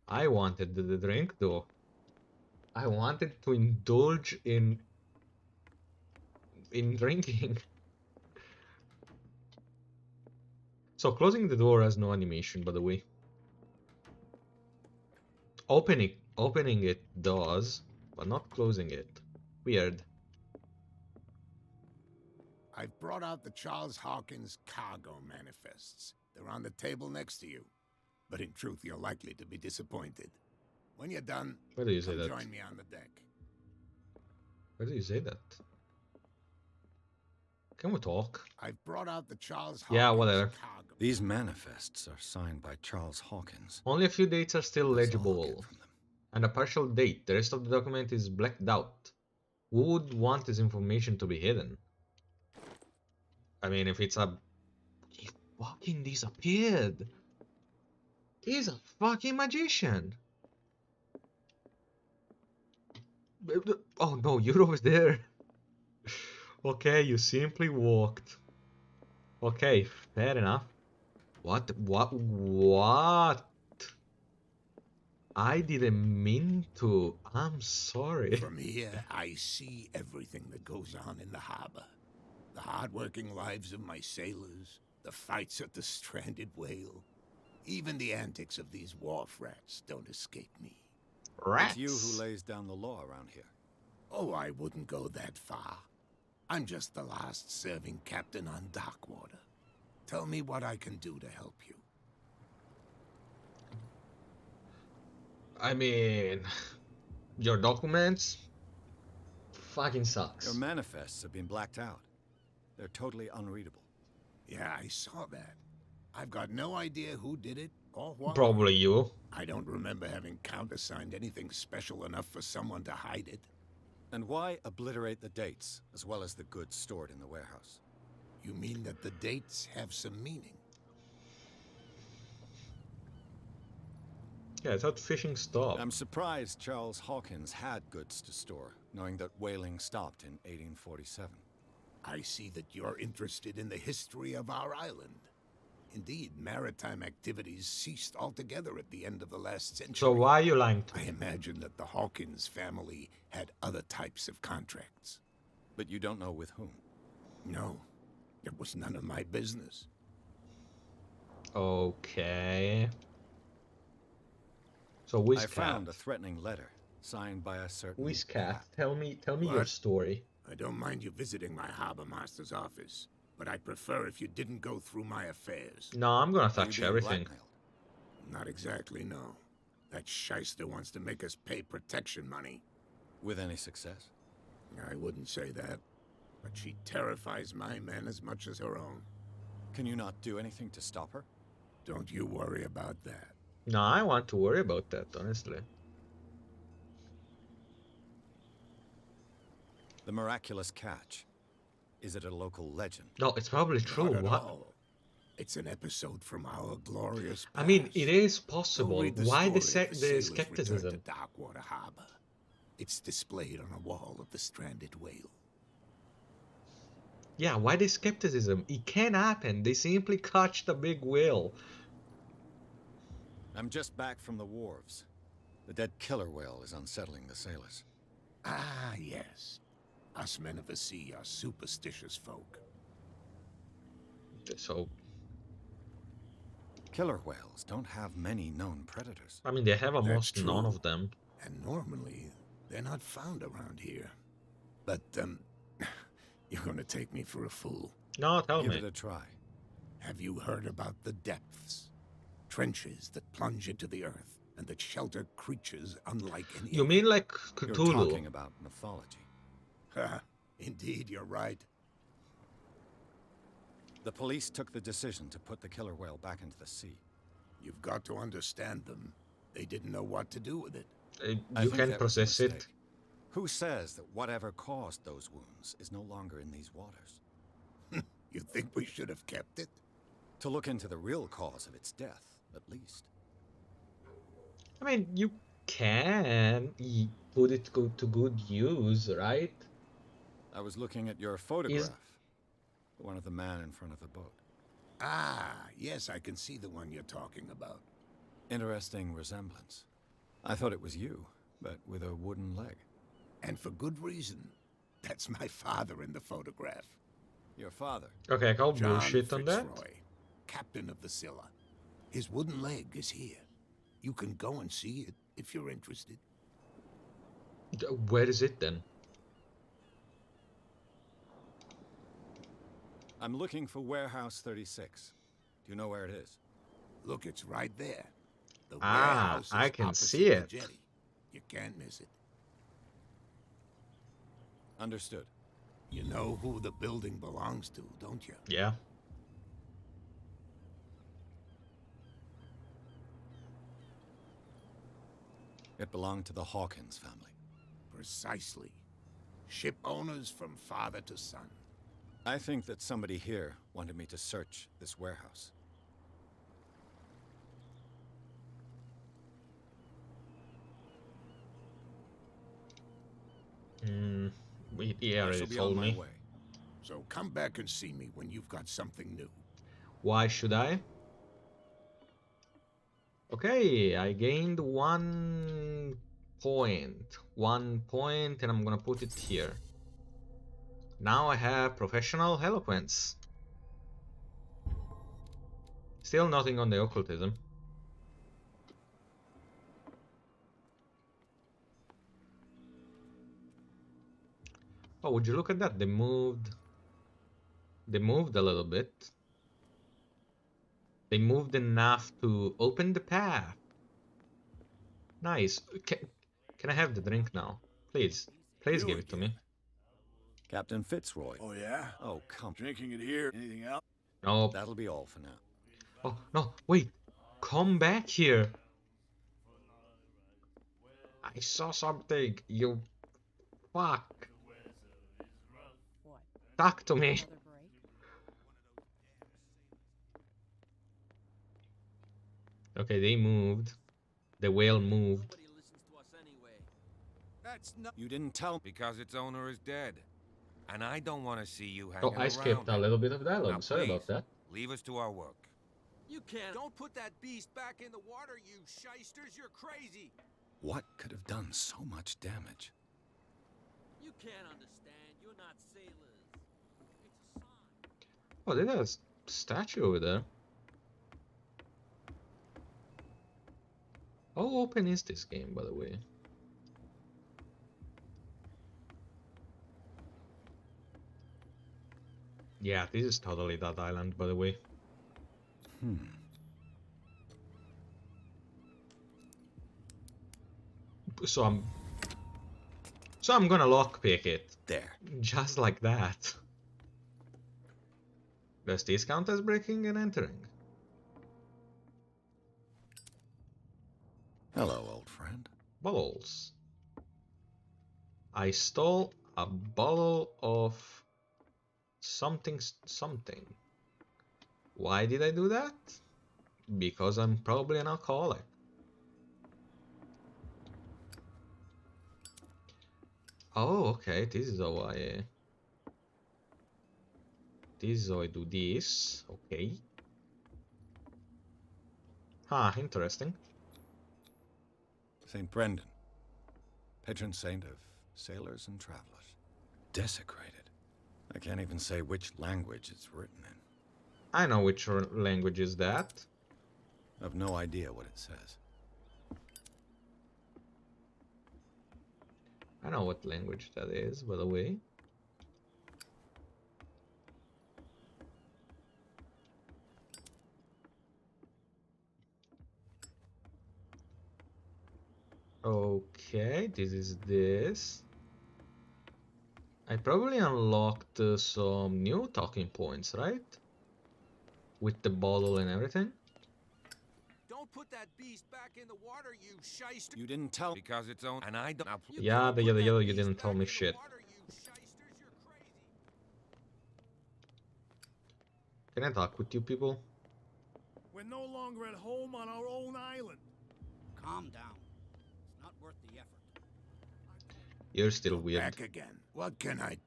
I wanted the drink though. I wanted to indulge in drinking. So closing the door has no animation, by the way. Opening it does, but not closing it. Weird. I've brought out the Charles Hawkins cargo manifests. They're on the table next to you. But in truth, you're likely to be disappointed. When you're done, Why do you say come that? join me on the deck. Why do you say that? Can we talk? I've brought out the Charles Hawkins Yeah, whatever. cargo. These manifests are signed by Charles Hawkins. Only a few dates are still That's all I'll legible. get from them. And a partial date. The rest of the document is blacked out. Who would want this information to be hidden? I mean, if it's a... He fucking disappeared! He's a fucking magician! Oh no, you're over there! Okay, you simply walked. Okay, fair enough. What? I didn't mean to. I'm sorry. From here, I see everything that goes on in the harbor. The hard-working lives of my sailors, the fights at the stranded whale. Even the antics of these wharf rats don't escape me. Rats? It's you who lays down the law around here. Oh, I wouldn't go that far. I'm just the last serving captain on Darkwater. Tell me what I can do to help you. I mean, your documents fucking sucks. Your manifests have been blacked out. They're totally unreadable. Yeah, I saw that. I've got no idea who did it or why. Probably you. I don't remember having countersigned anything special enough for someone to hide it. And why obliterate the dates, as well as the goods stored in the warehouse? You mean that the dates have some meaning? Yeah, I thought fishing stopped. I'm surprised Charles Hawkins had goods to store, knowing that whaling stopped in 1847. I see that you're interested in the history of our island. Indeed, maritime activities ceased altogether at the end of the last century. So why are you lying to I me? imagine that the Hawkins family had other types of contracts. But you don't know with whom? No, it was none of my business. Okay. So I Wizcat. found a threatening letter, signed by a certain... Wizcat, tell me your What? story. I don't mind you visiting my harbor master's office, but I'd prefer if you didn't go through my affairs. No, I'm gonna Are you touch being everything. blackmailed? Not exactly, no. That shyster wants to make us pay protection money. With any success? I wouldn't say that, but she terrifies my men as much as her own. Can you not do anything to stop her? Don't you worry about that. No, I want to worry about that, honestly. The miraculous catch. Is it a local legend? No, it's probably true. Not at What? all. It's an episode from our glorious past. I mean, it is Go possible. read Why the story of the sailors returned skepticism? to Darkwater Harbor. It's displayed on a wall of the stranded whale. Yeah, why the skepticism? It can happen. They simply catch the big whale. I'm just back from the wharves. The dead killer whale is unsettling the sailors. Ah, yes. Us men of the sea are superstitious folk. So, Killer whales don't have many known predators. I mean, they have That's almost none true. of them. And normally, They're not found around here. But, you're gonna take me for a fool. No, tell Give me. it a try. Have you heard about the depths? Trenches that plunge into the earth and that shelter creatures unlike any You other. mean like You're Cthulhu? talking about mythology. Indeed, you're right. The police took the decision to put the killer whale back into the sea. You've got to understand them. They didn't know what to do with it. I You think can that was a process it. mistake. Who says that whatever caused those wounds is no longer in these waters? You think we should have kept it? To look into the real cause of its death, at least. I mean, you can put it to good use, right? I was looking at your photograph. The one of the man in front of the boat. Ah, yes, I can see the one you're talking about. Interesting resemblance. I thought it was you, but with a wooden leg. And for good reason. That's my father in the photograph. Your father? Okay, I call John bullshit on that. Fitzroy, captain of the Scylla. His wooden leg is here. You can go and see it if you're interested. Where is it then? I'm looking for Warehouse 36. Do you know where it is? Look, it's right there. The Ah, warehouse is I can opposite see the it. jetty. You can't miss it. Understood. You know who the building belongs to, don't you? Yeah. It belonged to the Hawkins family. Precisely. Ship owners from father to son. I think that somebody here wanted me to search this warehouse. He already told me. So come back and see me when you've got something new. Why should I? Okay, I gained 1 point. 1 point, and I'm gonna put it here. Now I have professional eloquence. Still nothing on the occultism. Oh, would you look at that? They moved a little bit. They moved enough to open the path. Nice. Can I have the drink now? Please. Please give it to me. Captain Fitzroy. Oh, yeah? Oh, come. Drinking it here. Anything else? No. That'll be all for now. Oh, no. Wait. Come back here. I saw something. You... Fuck. What? Talk to me. Another break? Okay, they moved. The whale moved. Nobody listens to us anyway. That's not... You didn't tell me. Because its owner is dead. And I don't want to see you hanging Oh, I around. skipped a little bit of dialogue. Now, Sorry about please, that. Leave us to our work. You can't. Don't put that beast back in the water, you shysters. You're crazy. What could have done so much damage? You can't understand. You're not sailors. It's a sign. Oh, there's a statue over there. How open is this game, by the way? Yeah, this is totally that island, by the way. So I'm gonna lockpick it. There. Just like that. Does this count as breaking and entering? Hello, old friend. Bottles. I stole a bottle of something. Why did I do that? Because I'm probably an alcoholic. Oh, okay, this is how I... This is how I do this, okay. Huh, interesting. St. Brendan, patron saint of sailors and travelers. Desecrated. I can't even say which language it's written in. I know which language is that. I've no idea what it says. I know what language that is, by the way. Okay, this is this. I probably unlocked some new talking points, right? With the bottle and everything. Don't put that beast back in the water, you shyster. You didn't tell Because it's own. And I don't. Yada yada yada, you didn't tell me shit. Can I talk with you people? We're no longer at home on our own island. Calm down. It's not worth the effort. You're still weird. Back again. What can I...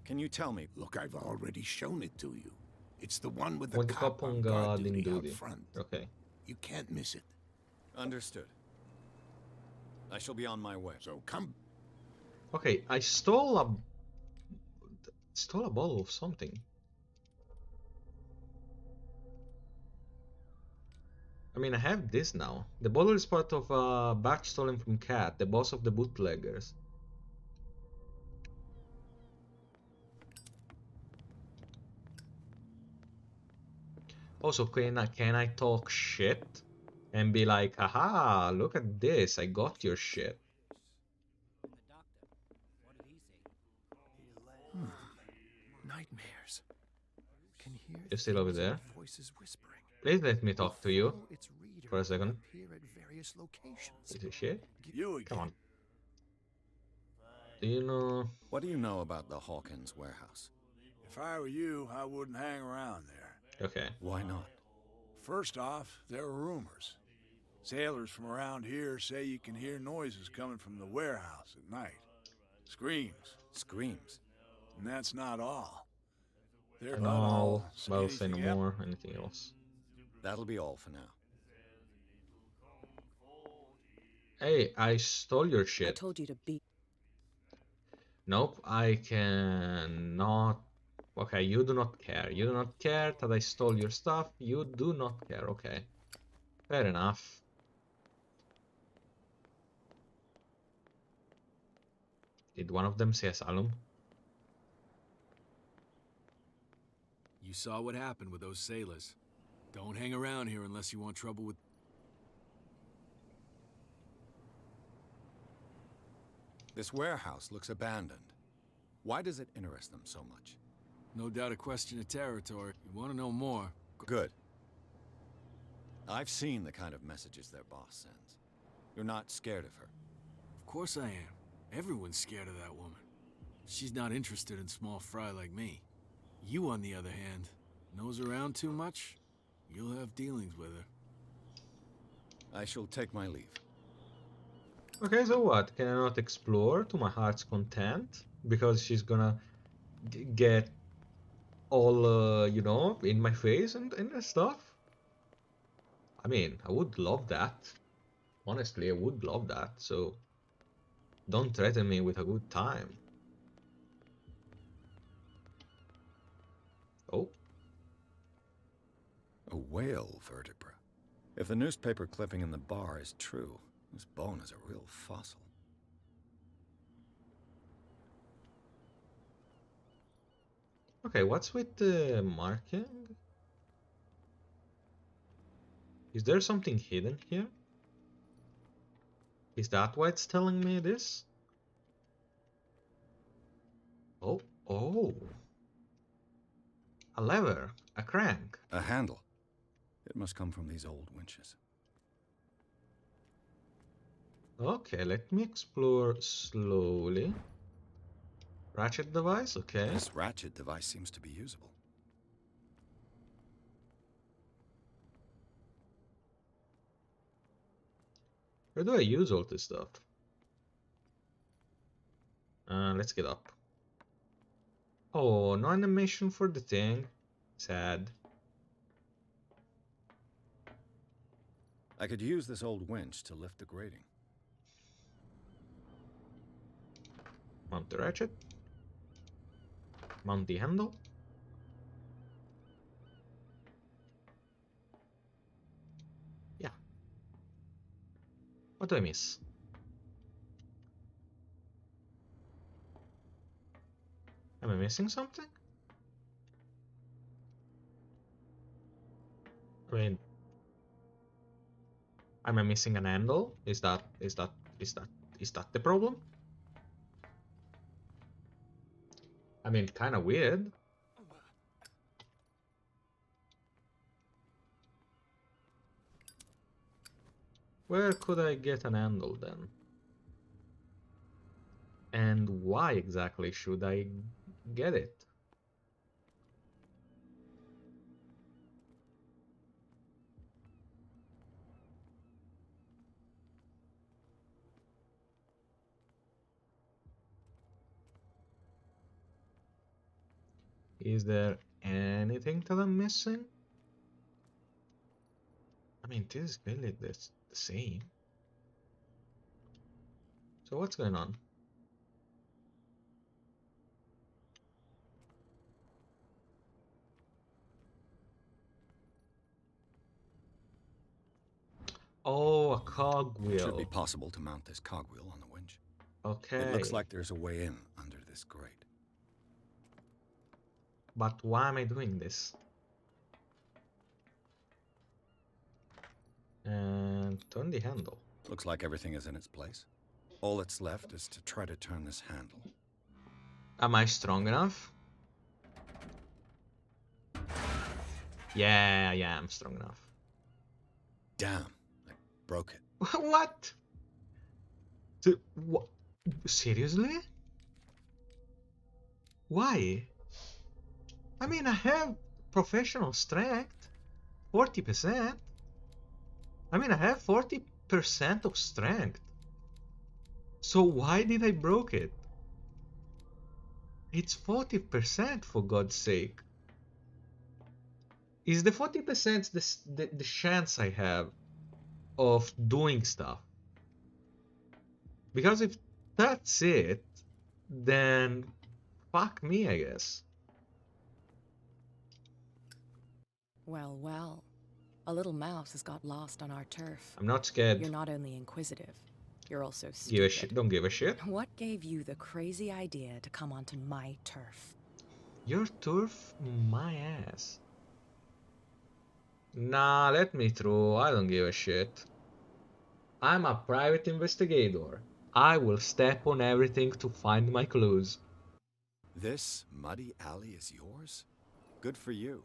Can you tell me? Look, I've already shown it to you. It's the one with the With the cop on Kapunga guard duty out duty. front. Okay. You can't miss it. Understood. I shall be on my way. So come... Okay, I stole a bottle of something. I mean, I have this now. The bottle is part of a batch stolen from Cat, the boss of the bootleggers. Also, can I talk shit and be like, haha, look at this, I got your shit. And the doctor, what did he say? Nightmares. Can hear You're still over things in there? voices whispering. Please let me talk to you Follow its reader for a second. appear at various locations. Is it shit? You again. Come on. Do you know? What do you know about the Hawkins warehouse? If I were you, I wouldn't hang around there. Okay. Why not? First off, there are rumors. Sailors from around here say you can hear noises coming from the warehouse at night. Screams. Screams. And that's not all. They're And not all, Say well, say no anything else. more, anything else. That'll be all for now. Hey, I stole your I shit. told you to be. Nope, I cannot. Okay, you do not care. You do not care that I stole your stuff. You do not care. Okay. Fair enough. Did one of them say asylum? You saw what happened with those sailors. Don't hang around here unless you want trouble with... This warehouse looks abandoned. Why does it interest them so much? No doubt a question of territory. You want to know more? Good. I've seen the kind of messages their boss sends. You're not scared of her. Of course I am. Everyone's scared of that woman. She's not interested in small fry like me. You, on the other hand, nose around too much, you'll have dealings with her. I shall take my leave. Okay, so what? Can I not explore to my heart's content? Because she's gonna get all, you know, in my face and stuff? I mean, I would love that. Honestly, I would love that, so don't threaten me with a good time. Oh. A whale vertebra. If the newspaper clipping in the bar is true, this bone is a real fossil. Okay, what's with the marking? Is there something hidden here? Is that why it's telling me this? Oh, oh. A lever, a crank. A handle. It must come from these old winches. Okay, let me explore slowly. Ratchet device, okay. This ratchet device seems to be usable. Where do I use all this stuff? Let's get up. Oh, no animation for the thing. Sad. I could use this old winch to lift the grating. Mount the ratchet. Mount the handle. Yeah. What What do I miss? Am I missing something? I mean, am I missing an handle? Is that the problem? I mean, kind of weird. Where could I get an handle then? And why exactly should I get it? Is there anything that I'm missing? I mean, this is really the same. So what's going on? Oh, a cogwheel. It should be possible to mount this cogwheel on the winch. Okay. It looks like there's a way in under this grate. But why am I doing this? And turn the handle. Looks like everything is in its place. All that's left is to try to turn this handle. Am I strong enough? Yeah, I'm strong enough. Damn, I broke it. What? What? Seriously? Why? I mean, I have professional strength, 40%. I mean, I have 40% of strength. So why did I broke it? It's 40% for God's sake. Is the 40% the chance I have of doing stuff? Because if that's it, then fuck me, I guess. Well, well. A little mouse has got lost on our turf. I'm not scared. You're not only inquisitive, you're also stupid. Give a shit. Don't give a shit. What gave you the crazy idea to come onto my turf? Your turf? My ass. Nah, let me through. I don't give a shit. I'm a private investigator. I will step on everything to find my clues. This muddy alley is yours? Good for you.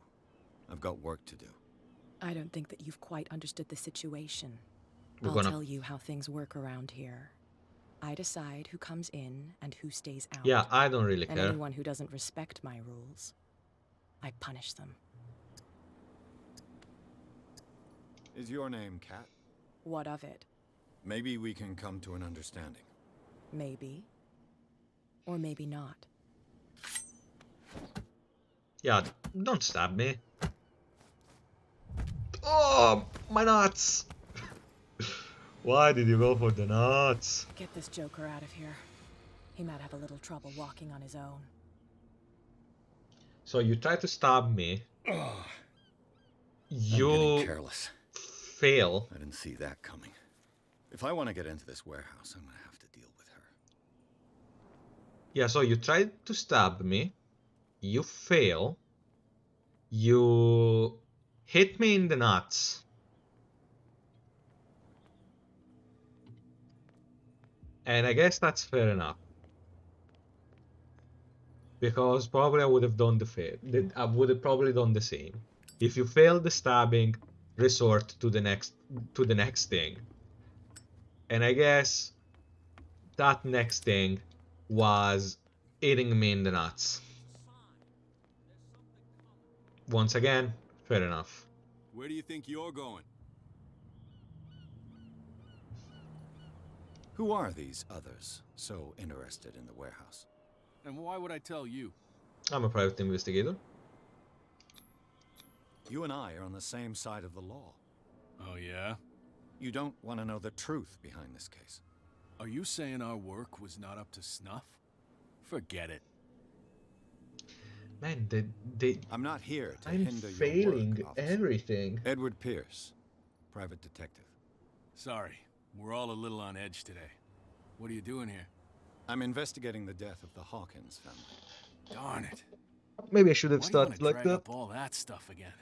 I've got work to do. I don't think that you've quite understood the situation. We're I'll gonna- tell you how things work around here. I decide who comes in and who stays out. Yeah, I don't really And care. anyone who doesn't respect my rules, I punish them. Is your name Kat? What of it? Maybe we can come to an understanding. Maybe. Or maybe not. Yeah, don't stab me. Oh, my nuts! Why did you go for the nuts? Get this joker out of here. He might have a little trouble walking on his own. So you try to stab me. I'm You getting careless. fail. I didn't see that coming. If I want to get into this warehouse, I'm going to have to deal with her. Yeah, so you try to stab me. You fail. You hit me in the nuts. And I guess that's fair enough. Because probably I would have done I would have probably done the same. If you fail the stabbing, resort to the next thing. And I guess that next thing was hitting me in the nuts. Once again, fair enough. Where do you think you're going? Who are these others so interested in the warehouse? And why would I tell you? I'm a private investigator. You and I are on the same side of the law. Oh, yeah? You don't want to know the truth behind this case. Are you saying our work was not up to snuff? Forget it. Man, I'm not here to I'm hinder your failing work, officer. everything. Edward Pierce, private detective. Sorry, We're all a little on edge today. What are you doing here? I'm investigating the death of the Hawkins family. Darn it. Maybe I should have Why do you want started to like drag that. up all that stuff again?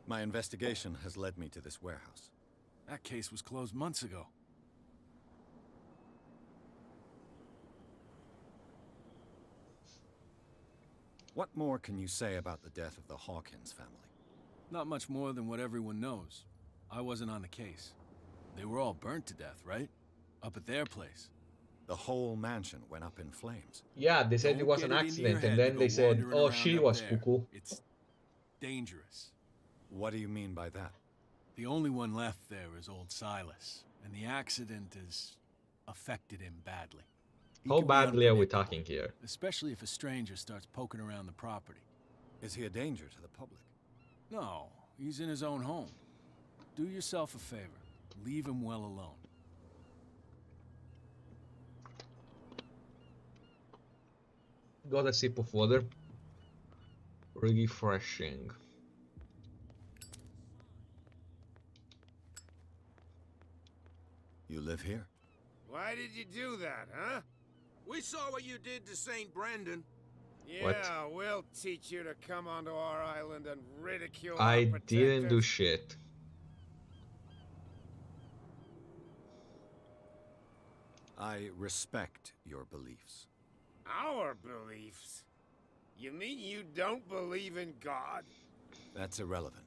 My investigation has led me to this warehouse. That case was closed months ago. What more can you say about the death of the Hawkins family? Not much more than what everyone knows. I wasn't on the case. They were all burnt to death, right? Up at their place. The whole mansion went up in flames. Yeah, they said it Don't was get an it into your accident, head and to then go they said, wandering oh, around she up was there. cuckoo. It's dangerous. What do you mean by that? The only one left there is old Silas, and the accident has affected him badly. He How can be badly are we unpredictable, talking here? especially if a stranger starts poking around the property. Is he a danger to the public? No, he's in his own home. Do yourself a favor. Leave him well alone. Got a sip of water. Refreshing. You live here? Why did you do that, huh? We saw what you did to St. Brendan. Yeah, What? we'll teach you to come onto our island and ridicule our I protectors. didn't do shit. I respect your beliefs. Our beliefs? You mean you don't believe in God? That's irrelevant.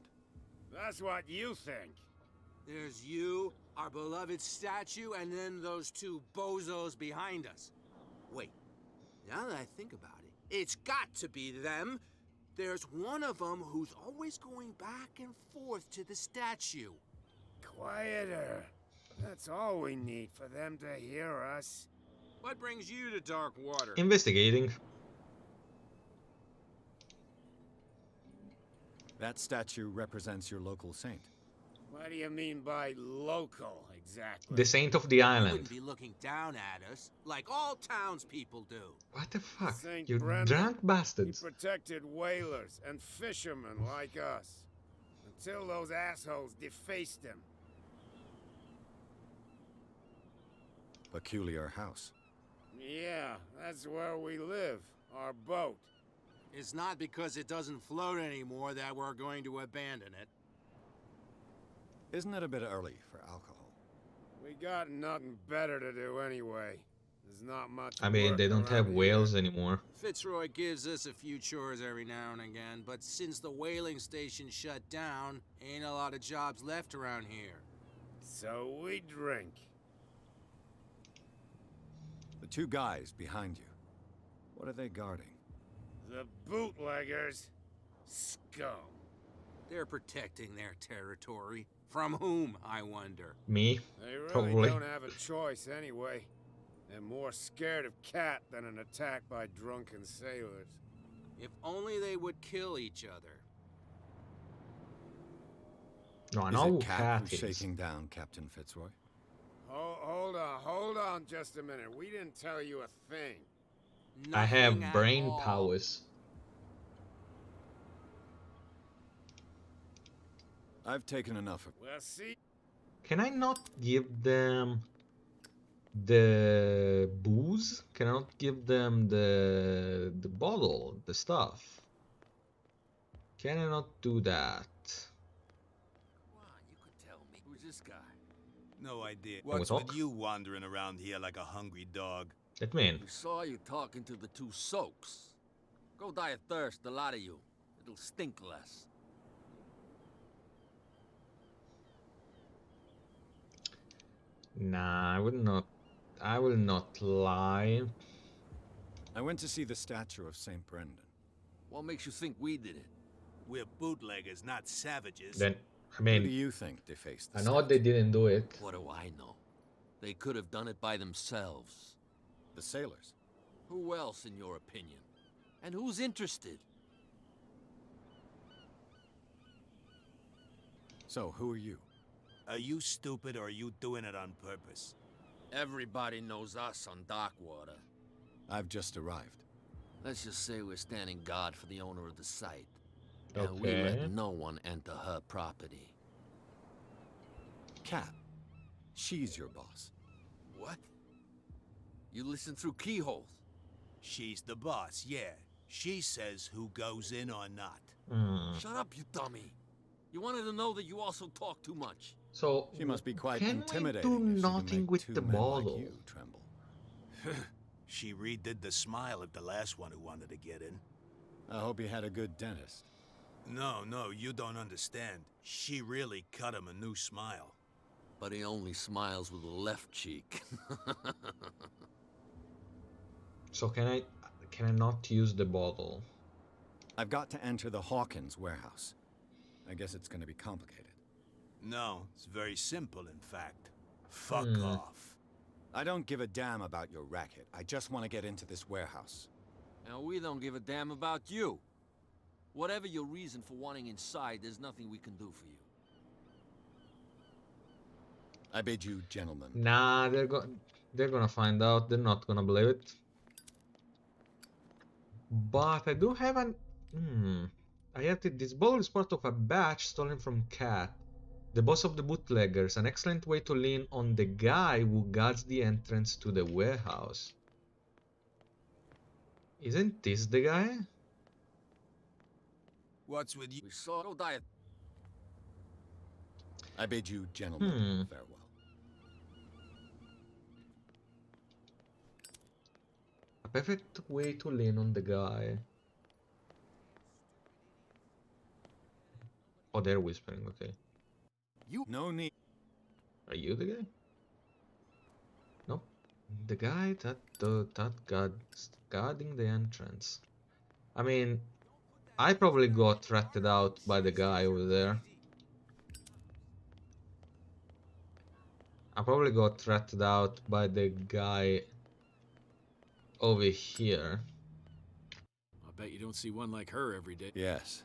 That's what you think. There's you, our beloved statue, and then those two bozos behind us. Wait, now that I think about it, it's got to be them. There's one of them who's always going back and forth to the statue. Quieter. That's all we need for them to hear us. What brings you to Darkwater? Investigating. That statue represents your local saint. What do you mean by local, exactly? The saint of the You island. wouldn't be looking down at us, like all townspeople do. What the fuck? Saint You Brendan. drunk He bastards. protected whalers and fishermen like us. Until those assholes defaced him. Peculiar house. Yeah, that's where we live. Our boat. It's not because it doesn't float anymore that we're going to abandon it. Isn't it a bit early for alcohol? We got nothing better to do anyway. There's not much I mean, work they don't have around whales here. anymore. Fitzroy gives us a few chores every now and again, but since the whaling station shut down, ain't a lot of jobs left around here. So we drink. The two guys behind you. What are they guarding? The bootleggers. Scum. They're protecting their territory. From whom, I wonder? Me? They really Probably. don't have a choice anyway. They're more scared of cat than an attack by drunken sailors. If only they would kill each other. No, I Is know it Cat cat who's is. shaking down Captain Fitzroy? Hold on just a minute. We didn't tell you a thing. I have Nothing at brain all. powers. I've taken enough of... Well, see? Can I not give them the booze? Can I not give them the bottle, the stuff? Can I not do that? Come on, you could tell me. Who's this guy? No idea. we What's talk? with you wandering around here like a hungry dog? That mean? We saw you talking to the two soaks. Go die of thirst, the lot of you. It'll stink less. Nah, I will not. I will not lie. I went to see the statue of St. Brendan. What makes you think we did it? We're bootleggers, not savages. Then, I Who do mean, you think defaced the I know they didn't do it. What do I know? They could have done it by themselves. The sailors. Who else, in your opinion? And who's interested? So, who are you? Are you stupid or are you doing it on purpose? Everybody knows us on Darkwater. I've just arrived. Let's just say we're standing guard for the owner of the site. And we Okay. let no one enter her property. Cat. She's your boss. What? You listen through keyholes? She's the boss, yeah. She says who goes in or not. Shut up, you dummy. You wanted to know that you also talk too much. So She must be quite can we intimidating do if she can nothing make with two the men like bottle? you tremble. She redid the smile at the last one who wanted to get in. I hope he had a good dentist. No, you don't understand. She really cut him a new smile. But he only smiles with the left cheek. So can I not use the bottle? I've got to enter the Hawkins warehouse. I guess it's going to be complicated. No, it's very simple, in fact. Fuck off. I don't give a damn about your racket. I just want to get into this warehouse. And we don't give a damn about you. Whatever your reason for wanting inside, there's nothing we can do for you. I bid you, gentlemen. Nah, they're gonna find out. They're not gonna believe it. But I do have an... I have this bottle is part of a batch stolen from Cat, the boss of the bootleggers. An excellent way to lean on the guy who guards the entrance to the warehouse. Isn't this the guy? What's with you? We saw no diet. I bid you, gentlemen, farewell. A perfect way to lean on the guy. Oh, they're whispering, okay. No need. Are you the guy? Nope. The guy that guarding the entrance. I mean, I probably got ratted out by the guy over there. I probably got ratted out by the guy over here. I bet you don't see one like her every day. Yes.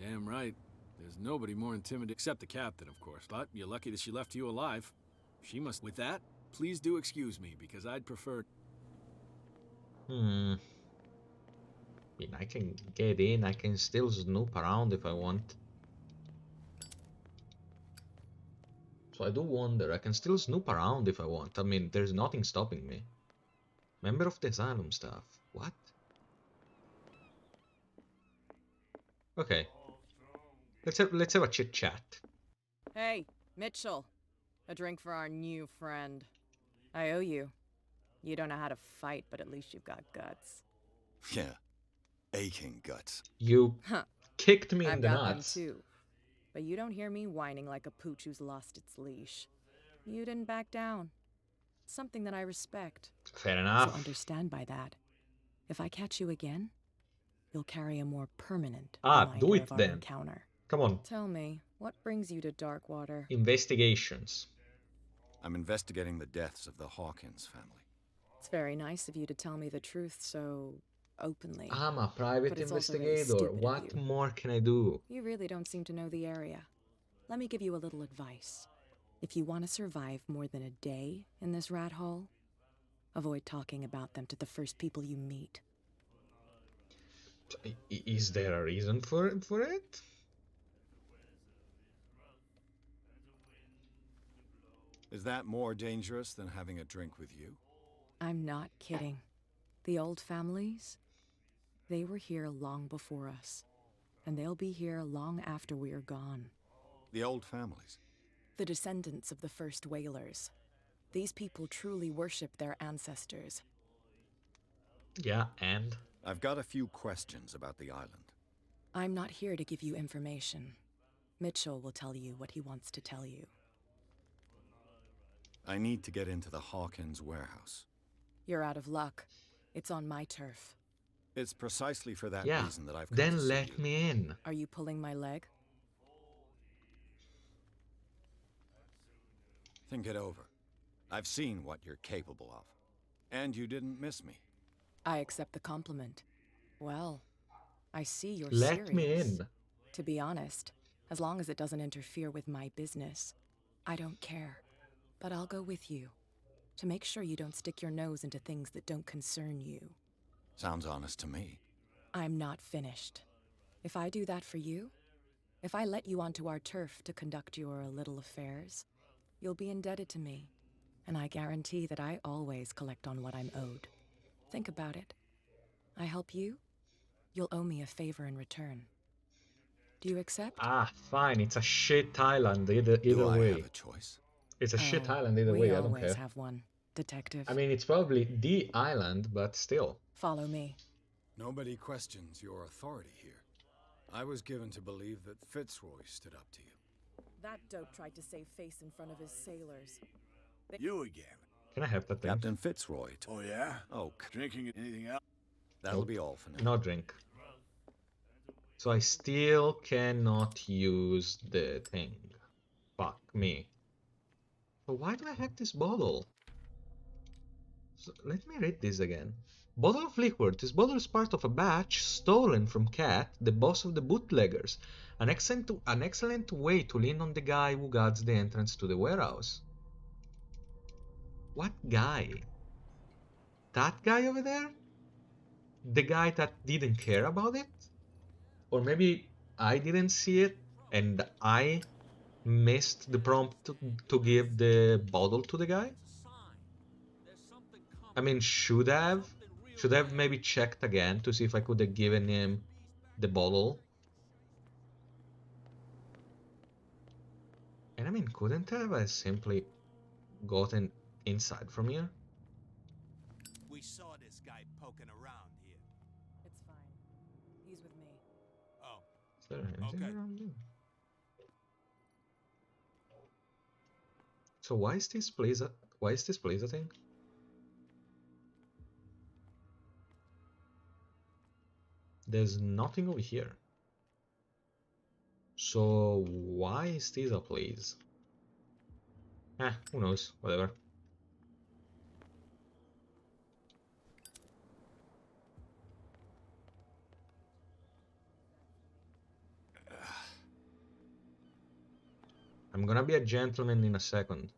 Damn right. There's nobody more intimidating, except the captain, of course. But you're lucky that she left you alive. She must... With that, please do excuse me, because I'd prefer... I mean, I can get in, I can still snoop around if I want. So I do wonder, I can still snoop around if I want. I mean, there's nothing stopping me. Member of the asylum staff. What? Okay. Let's have a chit chat. Hey, Mitchell. A drink for our new friend. I owe you. You don't know how to fight, but at least you've got guts. Yeah. Aching guts. You kicked me in I've the got nuts. them too. But you don't hear me whining like a pooch who's lost its leash. You didn't back down. Something that I respect. Fair enough. So understand by that. If I catch you again, you'll carry a more permanent do reminder it of our then. encounter. Come on. Tell me, what brings you to Darkwater? Investigations. I'm investigating the deaths of the Hawkins family. It's very nice of you to tell me the truth so openly. I'm a private But it's also really investigator. stupid of What you. more can I do? You really don't seem to know the area. Let me give you a little advice. If you want to survive more than a day in this rat hole, avoid talking about them to the first people you meet. Is there a reason for it? Is that more dangerous than having a drink with you? I'm not kidding. The old families, they were here long before us, and they'll be here long after we are gone. The old families? The descendants of the first whalers. These people truly worship their ancestors. Yeah, and? I've got a few questions about the island. I'm not here to give you information. Mitchell will tell you what he wants to tell you. I need to get into the Hawkins warehouse. You're out of luck. It's on my turf. It's precisely for that Yeah, reason that I've come then to see let you. me in. Are you pulling my leg? Think it over. I've seen what you're capable of. And you didn't miss me. I accept the compliment. Well, I see you're Let serious. me in. To be honest, as long as it doesn't interfere with my business, I don't care. But I'll go with you, to make sure you don't stick your nose into things that don't concern you. Sounds honest to me. I'm not finished. If I do that for you, if I let you onto our turf to conduct your little affairs, You'll be indebted to me, and I guarantee that I always collect on what I'm owed. Think about it. I help you, you'll owe me a favor in return. Do you accept? Ah, fine. It's a shit island either Do I way. have a choice? It's a shit island either we way. I don't always care. have one, Detective. I mean, it's probably the island, but still. Follow me. Nobody questions your authority here. I was given to believe that Fitzroy stood up to you. That dope tried to save face in front of his sailors. You again. Can I have that thing? Captain Fitzroy. Oh, yeah? Oh, Drinking anything else? that'll Nope. be all for now. No drink. So I still cannot use the thing. Fuck me. So why do I have this bottle? So let me read this again. Bottle of liquor. This bottle is part of a batch stolen from Cat, the boss of the bootleggers. An excellent way to lean on the guy who guards the entrance to the warehouse. What guy? That guy over there? The guy that didn't care about it? Or maybe I didn't see it and I missed the prompt to give the bottle to the guy? I mean, should have maybe checked again to see if I could have given him the bottle. And I mean, couldn't have I simply gotten inside from here? We saw this guy poking around here. It's fine. He's with me. Oh, Is there anything Okay. around here? So why is this place a thing? There's nothing over here. So why is this a place? Who knows? Whatever. I'm gonna be a gentleman in a second.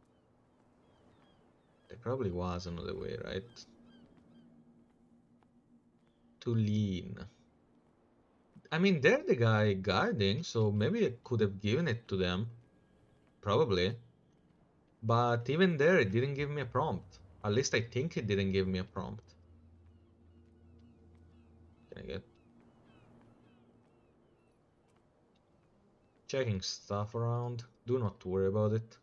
There probably was another way, right? To lean. I mean, they're the guy guarding, so maybe I could have given it to them. Probably. But even there, it didn't give me a prompt. At least I think it didn't give me a prompt. Can I get... Checking stuff around. Do not worry about it.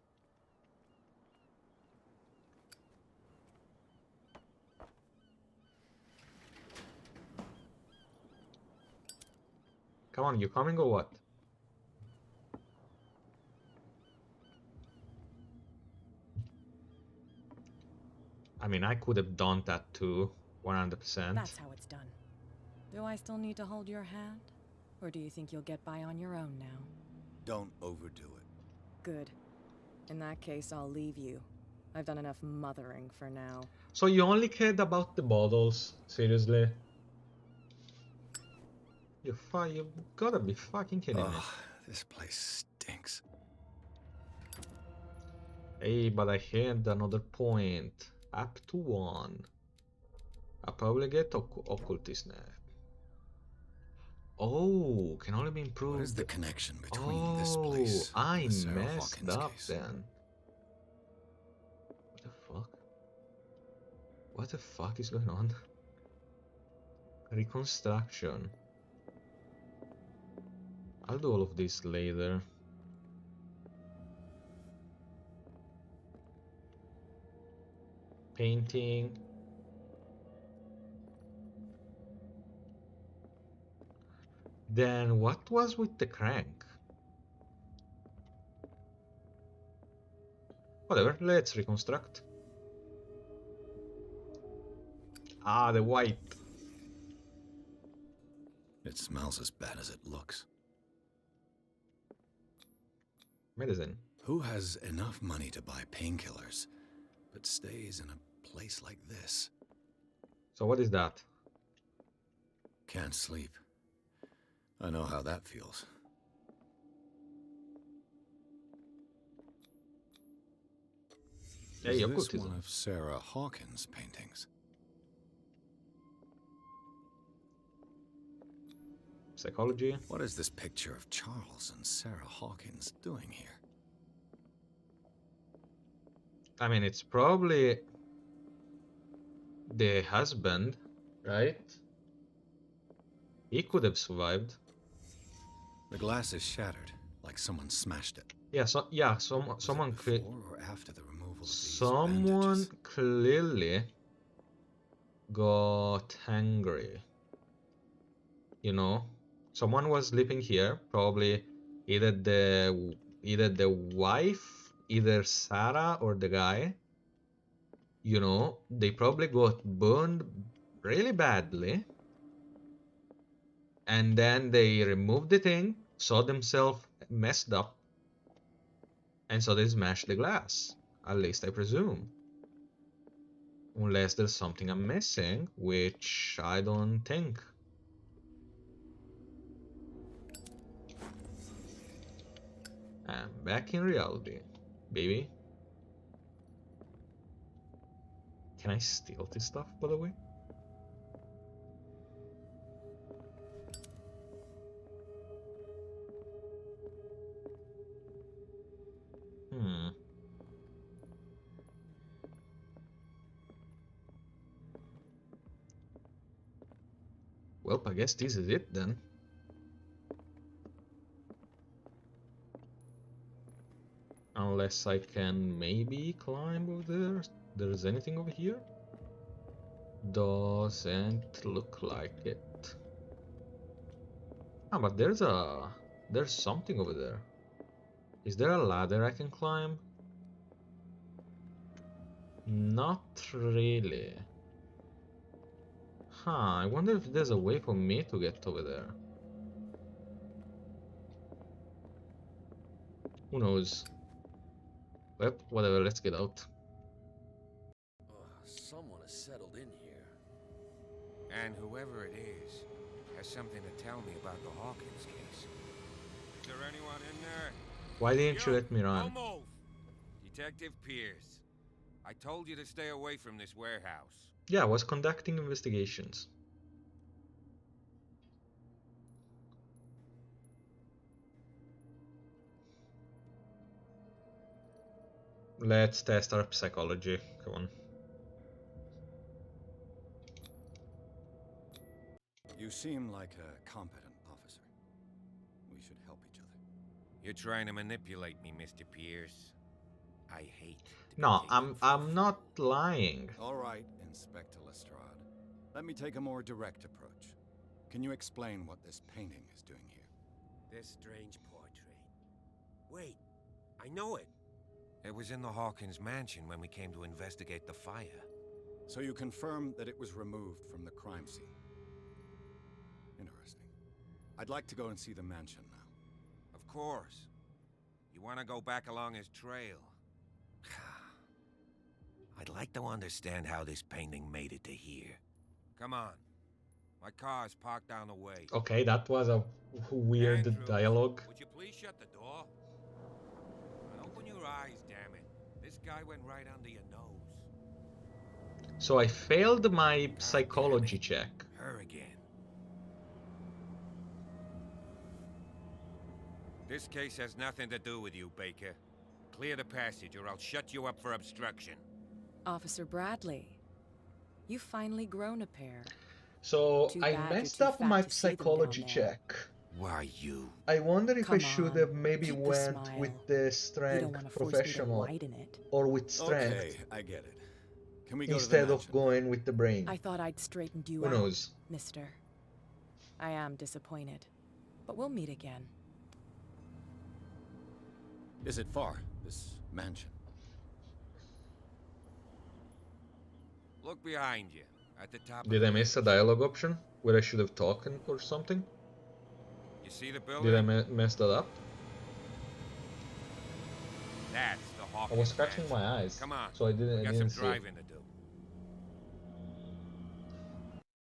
Come on, you coming or what? I mean, I could have done that too, 100%. That's how it's done. Do I still need to hold your hand? Or do you think you'll get by on your own now? Don't overdo it. Good. In that case, I'll leave you. I've done enough mothering for now. So you only cared about the bottles? Seriously? You gotta be fucking kidding me. This place stinks. Hey, but I had another point. Up to 1. I'll probably get occultist now. Oh, can only be improved. What is the connection between this place I and the Sarah messed Hawkins up case? then. What the fuck? What the fuck is going on? Reconstruction. I'll do all of this later. Painting. Then what was with the crank? Whatever, let's reconstruct. Ah, the white. It smells as bad as it looks. Medicine. Who has enough money to buy painkillers, but stays in a place like this? So what is that? Can't sleep. I know how that feels. Hey, Is this occultism. one of Sarah Hawkins' paintings? Psychology. What is this picture of Charles and Sarah Hawkins doing here? I mean, it's probably the husband, right? He could have survived. The glass is shattered, like someone smashed it. Yeah, someone Before or after the removal of these someone bandages? clearly got angry. You know, someone was sleeping here, probably either the wife, either Sarah or the guy. You know, they probably got burned really badly, and then they removed the thing, saw themselves messed up, and so they smashed the glass. At least I presume. Unless there's something I'm missing, which I don't think. I'm back in reality, baby. Can I steal this stuff, by the way? Hmm. Well, I guess this is it then. Unless I can maybe climb over there. There's anything over here? Doesn't look like it. Ah, but there's something over there. Is there a ladder I can climb? Not really. Huh, I wonder if there's a way for me to get over there. Who knows? Well, whatever, let's get out. Someone has settled in here. And whoever it is has something to tell me about the Hawkins case. Is there anyone in there? Why didn't you let me Don't run? move! Detective Pierce. I told you to stay away from this warehouse. Yeah, I was conducting investigations. Let's test our psychology. Come on. You seem like a competent officer. We should help each other. You're trying to manipulate me, Mr. Pierce. I hate to be No, taken for I'm not lying. All right, Inspector Lestrade. Let me take a more direct approach. Can you explain what this painting is doing here? This strange portrait. Wait, I know it. It was in the Hawkins mansion when we came to investigate the fire. So you confirm that it was removed from the crime scene. Interesting. I'd like to go and see the mansion now. Of course. You want to go back along his trail? I'd like to understand how this painting made it to here. Come on. My car's parked down the way. Okay, that was a weird Andrews, dialogue. Would you please shut the door? And open your eyes, damn it. This guy went right under your nose. So I failed my psychology check. Her again. This case has nothing to do with you, Baker. Clear the passage or I'll shut you up for obstruction. Officer Bradley, you've finally grown a pair. So Too I bad you're messed too up fat my to see them down psychology there. check. Why you? I wonder if I Come should on, have maybe keep the went smile. with the You don't strength want to force me to professional widen it. or with strength Okay, I get it. Can we go instead to the of mansion? going with the brain. I thought I'd straightened you Who out, knows? mister. I am disappointed, but we'll meet again. Is it far, this mansion? Look behind you. At the top Did of I the miss a ridge. dialogue option where I should have talked or something? You see the building? Did I mess that up? That's the I Hawkins was scratching mansion. my eyes, Come on. so I We didn't got some see it. driving to do.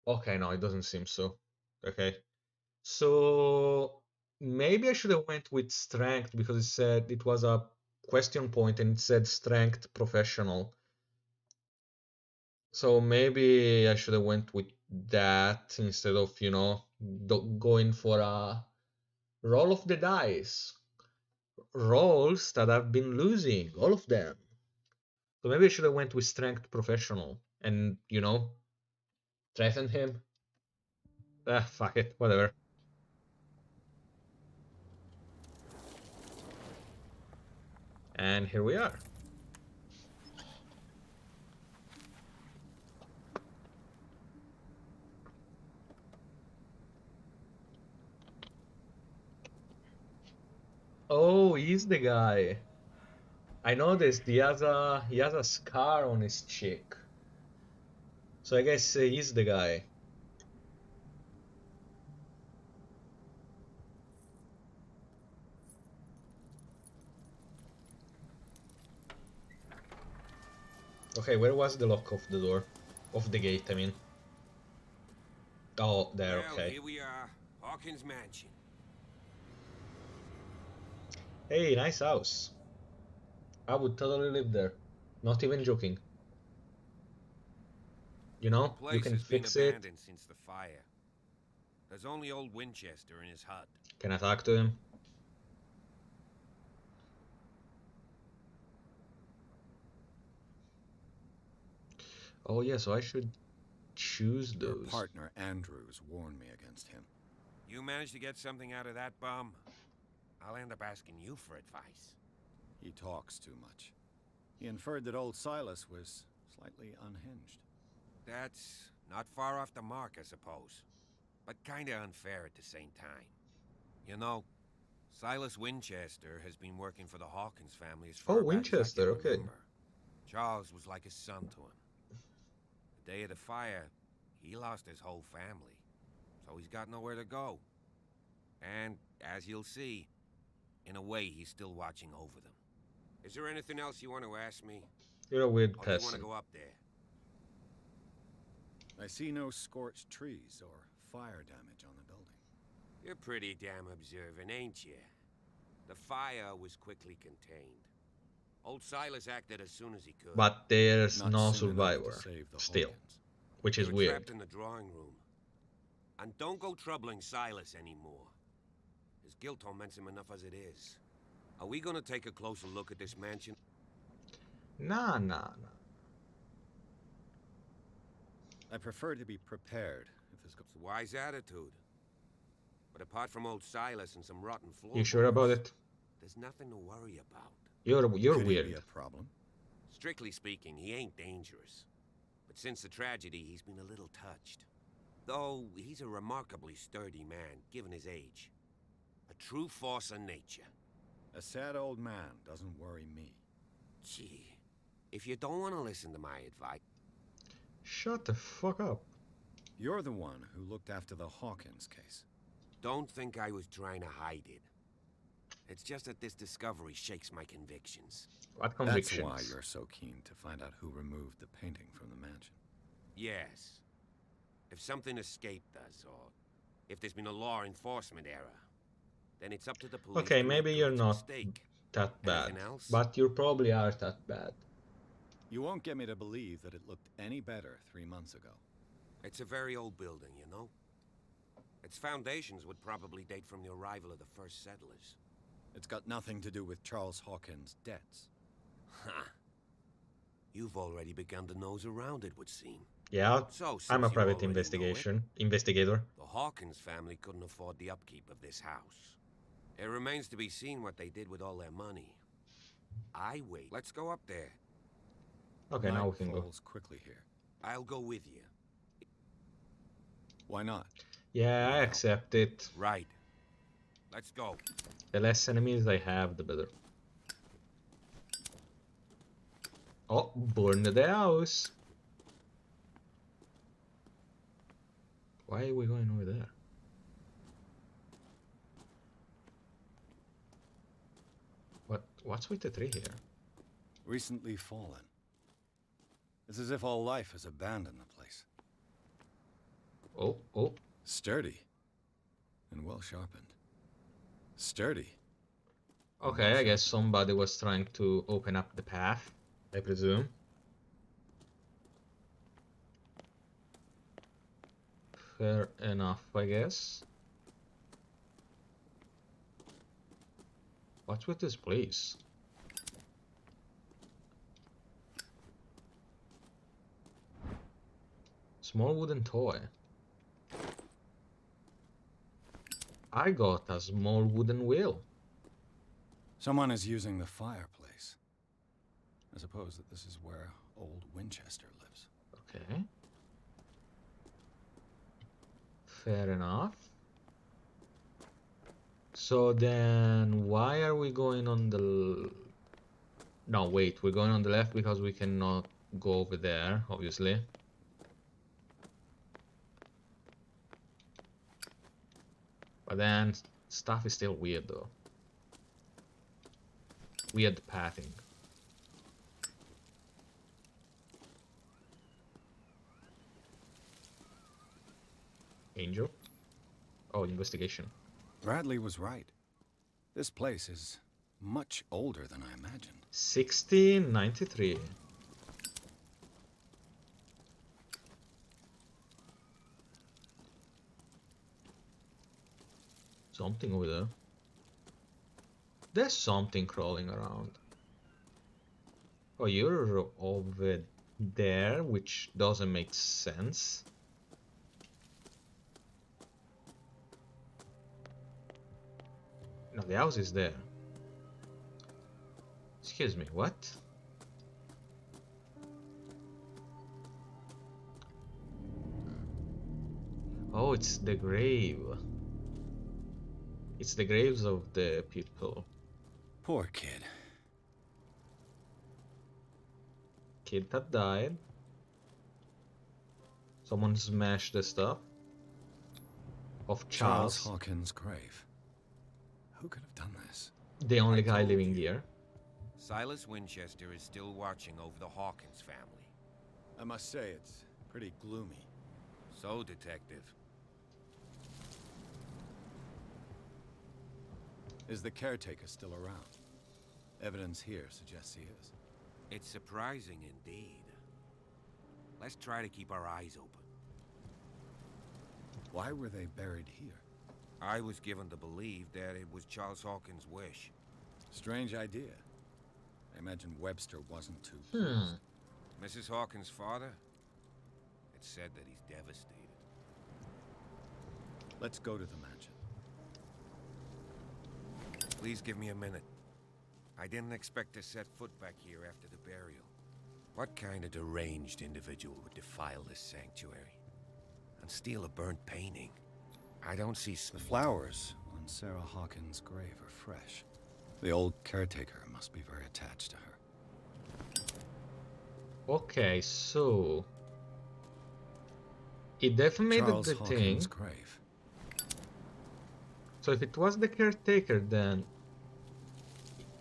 Okay, no, it doesn't seem so. Okay. So maybe I should have went with strength because it said it was a question point and it said strength professional. So maybe I should have went with that instead of, you know, going for a roll of the dice. Rolls that I've been losing, all of them. So maybe I should have went with strength professional and, you know, threatened him. Ah, fuck it, whatever. And here we are. Oh, he's the guy. I noticed he has a scar on his cheek. So I guess he's the guy. Okay, where was the lock of the door? Of the gate, I mean. Oh, there, Well, okay. here we are, Hawkins Mansion. Hey, nice house. I would totally live there. Not even joking. You The know, you place can has been fix it. abandoned since the fire. There's only old Winchester in his hut. Can I talk to him? Oh yeah, so I should choose Your those. partner, Andrews, warned me against him. You managed to get something out of that bum? I'll end up asking you for advice. He talks too much. He inferred that old Silas was slightly unhinged. That's not far off the mark, I suppose. But kinda unfair at the same time. You know, Silas Winchester has been working for the Hawkins family as far Oh, back as I Winchester, can okay. remember. Charles was like a son to him. The day of the fire, he lost his whole family. So he's got nowhere to go. And, as you'll see, in a way, he's still watching over them. Is there anything else you want to ask me? You're a weird Or do you want person. to go up there? I see no scorched trees or fire damage on the building. You're pretty damn observant, ain't you? The fire was quickly contained. Old Silas acted as soon as he could. But there's Not no soon enough to survivor. save the Still. Hawkins. Which We is were weird. trapped in the drawing room. And don't go troubling Silas anymore. His guilt torments him enough as it is. Are we gonna take a closer look at this mansion? Nah. I prefer to be prepared if this goes. It's a wise attitude. But apart from old Silas and some rotten floorboards, You sure about it? there's nothing to worry about. You're Could he weird. be a problem? Strictly speaking, he ain't dangerous. But since the tragedy, he's been a little touched. Though he's a remarkably sturdy man, given his age. A true force of nature. A sad old man doesn't worry me. Gee, if you don't want to listen to my advice... Shut the fuck up. You're the one who looked after the Hawkins case. Don't think I was trying to hide it. It's just that this discovery shakes my convictions. What convictions? That's why you're so keen to find out who removed the painting from the mansion. Yes. If something escaped us, or if there's been a law enforcement error, then it's up to the police Okay, to maybe make you're good its not mistake. that bad. Anything else? But you probably are that bad. You won't get me to believe that it looked any better 3 months ago. It's a very old building, you know? Its foundations would probably date from the arrival of the first settlers. It's got nothing to do with Charles Hawkins' debts. Ha! You've already begun to nose around, it would seem. Yeah, So, since I'm a you private already know investigator. it, the Hawkins family couldn't afford the upkeep of this house. It remains to be seen what they did with all their money. I wait. Let's go up there. Okay, now Night we can go. falls quickly here. I'll go with you. Why not? Yeah, I accept it. Right. Let's go. The less enemies I have, the better. Oh, burn the house. Why are we going over there? What's with the tree here? Recently fallen. It's as if all life has abandoned the place. Oh. Sturdy. And well sharpened. Sturdy. Okay, I guess somebody was trying to open up the path, I presume. Fair enough, I guess. What's with this place? Small wooden toy. I got a small wooden wheel. Someone is using the fireplace. I suppose that this is where old Winchester lives. Okay. Fair enough. So then, why are we going on the... No, wait, we're going on the left because we cannot go over there, obviously. But then, stuff is still weird though. Weird pathing. Angel? Oh, investigation. Bradley was right. This place is much older than I imagined. 1693. Something over there. There's something crawling around. Oh, you're over there, which doesn't make sense. No, the house is there. Excuse me, what? Oh, it's the grave. It's the graves of the people. Poor kid. Kid that died. Someone smashed the stuff. Of Charles. Hawkins' grave. Who could have done this? The only guy living here. Silas Winchester is still watching over the Hawkins family. I must say, it's pretty gloomy. So, Detective. Is the caretaker still around? Evidence here suggests he is. It's surprising indeed. Let's try to keep our eyes open. Why were they buried here? I was given to believe that it was Charles Hawkins' wish. Strange idea. I imagine Webster wasn't too Mrs. Hawkins' father? It's said that he's devastated. Let's go to the mansion. Please give me a minute. I didn't expect to set foot back here after the burial. What kind of deranged individual would defile this sanctuary? And steal a burnt painting? I don't see The flowers on Sarah Hawkins' grave are fresh. The old caretaker must be very attached to her. Okay, so... It definitely made Charles the thing. Hawkins' grave. So if it was the caretaker, then...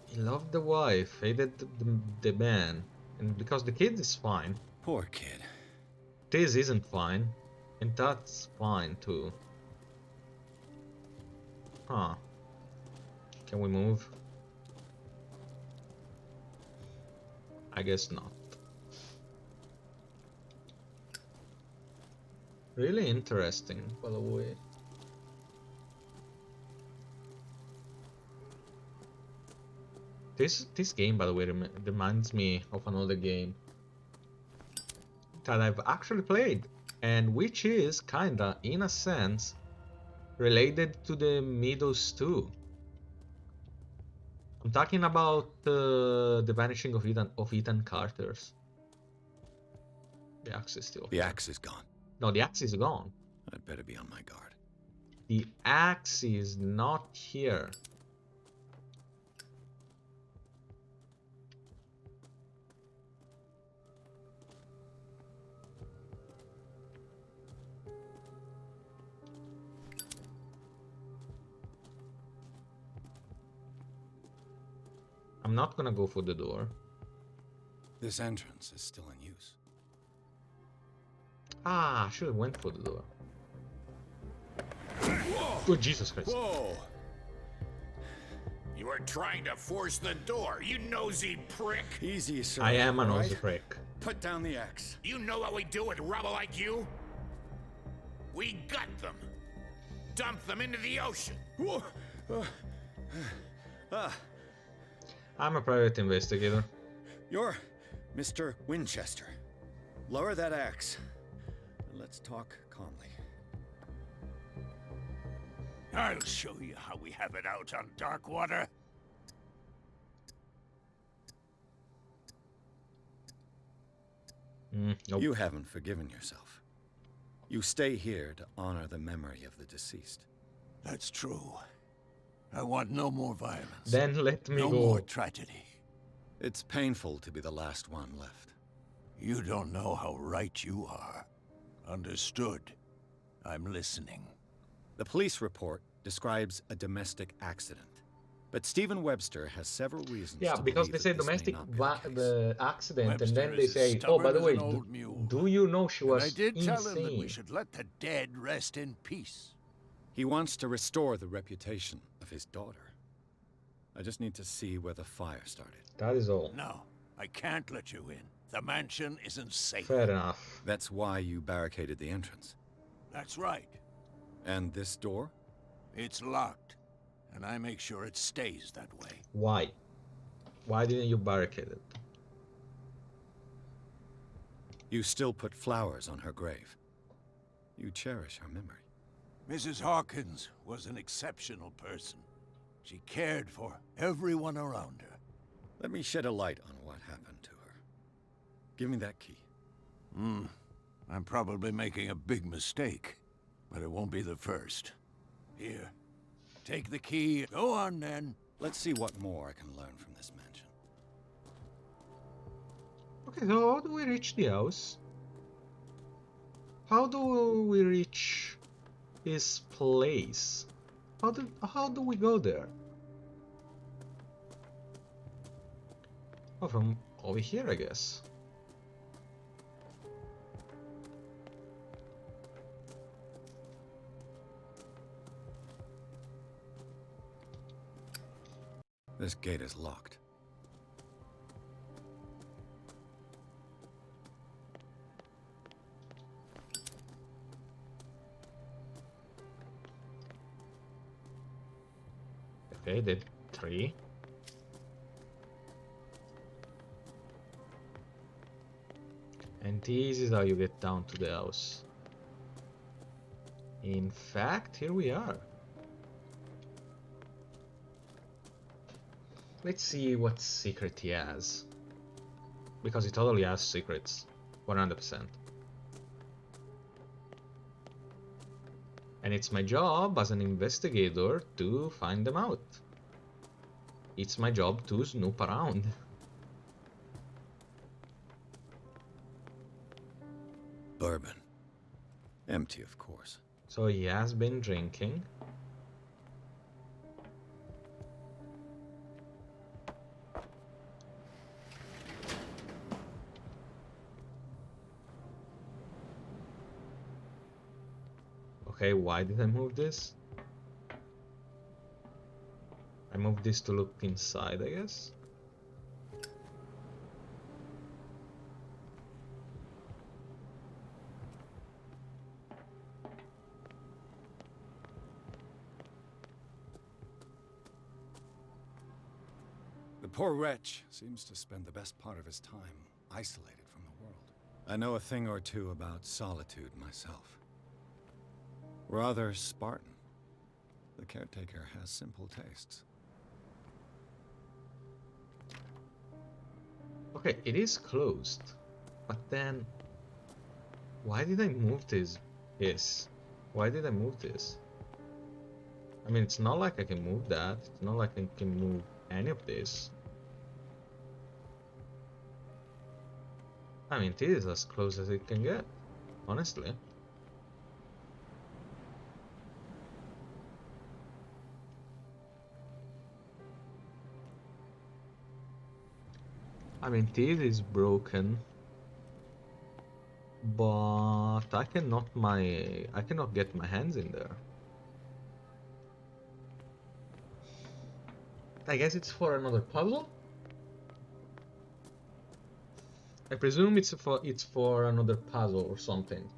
He loved the wife, hated the man. And because the kid is fine. Poor kid. This isn't fine. And that's fine too. Huh. Can we move? I guess not. Really interesting, by the way. This game, by the way, reminds me of another game that I've actually played, and which is kinda, in a sense, related to the Meadows 2. I'm talking about the vanishing of Ethan Carter's. The axe is still The here. axe is gone. No, the axe is gone. I'd better be on my guard. The axe is not here. I'm not gonna go for the door. This entrance is still in use. Ah, I should have went for the door. Oh, Jesus Christ. Whoa! You are trying to force the door, you nosy prick! Easy, sir. I am a all nosy right? prick. Put down the axe. You know what we do with rubble like you? We gut them. Dump them into the ocean. Whoa! I'm a private investigator. You're Mr. Winchester. Lower that axe. And let's Let's talk calmly. I'll show you how we have it out on Darkwater. Nope. You haven't forgiven yourself. You stay here to honor the memory of the deceased. That's true. I want no more violence. Then let me no go. No more tragedy. It's painful to be the last one left. You don't know how right you are. Understood. I'm listening. The police report describes a domestic accident. But Stephen Webster has several reasons Yeah, to because believe they say that this may domestic not be the case. the accident, Webster and then they is as say, oh, by the stubborn as way, an old mule. do you know she And was I did tell him that we insane? should let the dead rest in peace. He wants to restore the reputation of his daughter. I just need to see where the fire started. That is all. No, I can't let you in. The mansion isn't safe. Fair enough. That's why you barricaded the entrance. That's right. And this door? It's locked, and I make sure it stays that way. Why? Why didn't you barricade it? You still put flowers on her grave. You cherish her memory. Mrs. Hawkins was an exceptional person. She cared for everyone around her. Let me shed a light on what happened to her. Give me that key. I'm probably making a big mistake, but it won't be the first. Here, take the key. Go on, then. Let's see what more I can learn from this mansion. Okay, so how do we reach the house? How do we reach his place? How do we go there? Oh, from over here, I guess. This gate is locked. Okay, did 3. And this is how you get down to the house. In fact, here we are. Let's see what secret he has. Because he totally has secrets. 100%. And it's my job as an investigator to find them out. It's my job to snoop around. Bourbon. Empty, of course. So he has been drinking. Okay, why did I move this? I moved this to look inside, I guess. The poor wretch seems to spend the best part of his time isolated from the world. I know a thing or two about solitude myself. Rather Spartan. The caretaker has simple tastes. Okay, it is closed. But then... why did I move this? Yes. Why did I move this? I mean, it's not like I can move that. It's not like I can move any of this. I mean, it is as close as it can get. Honestly. I mean, this is broken, but I cannot get my hands in there. I guess it's for another puzzle. I presume it's for another puzzle or something.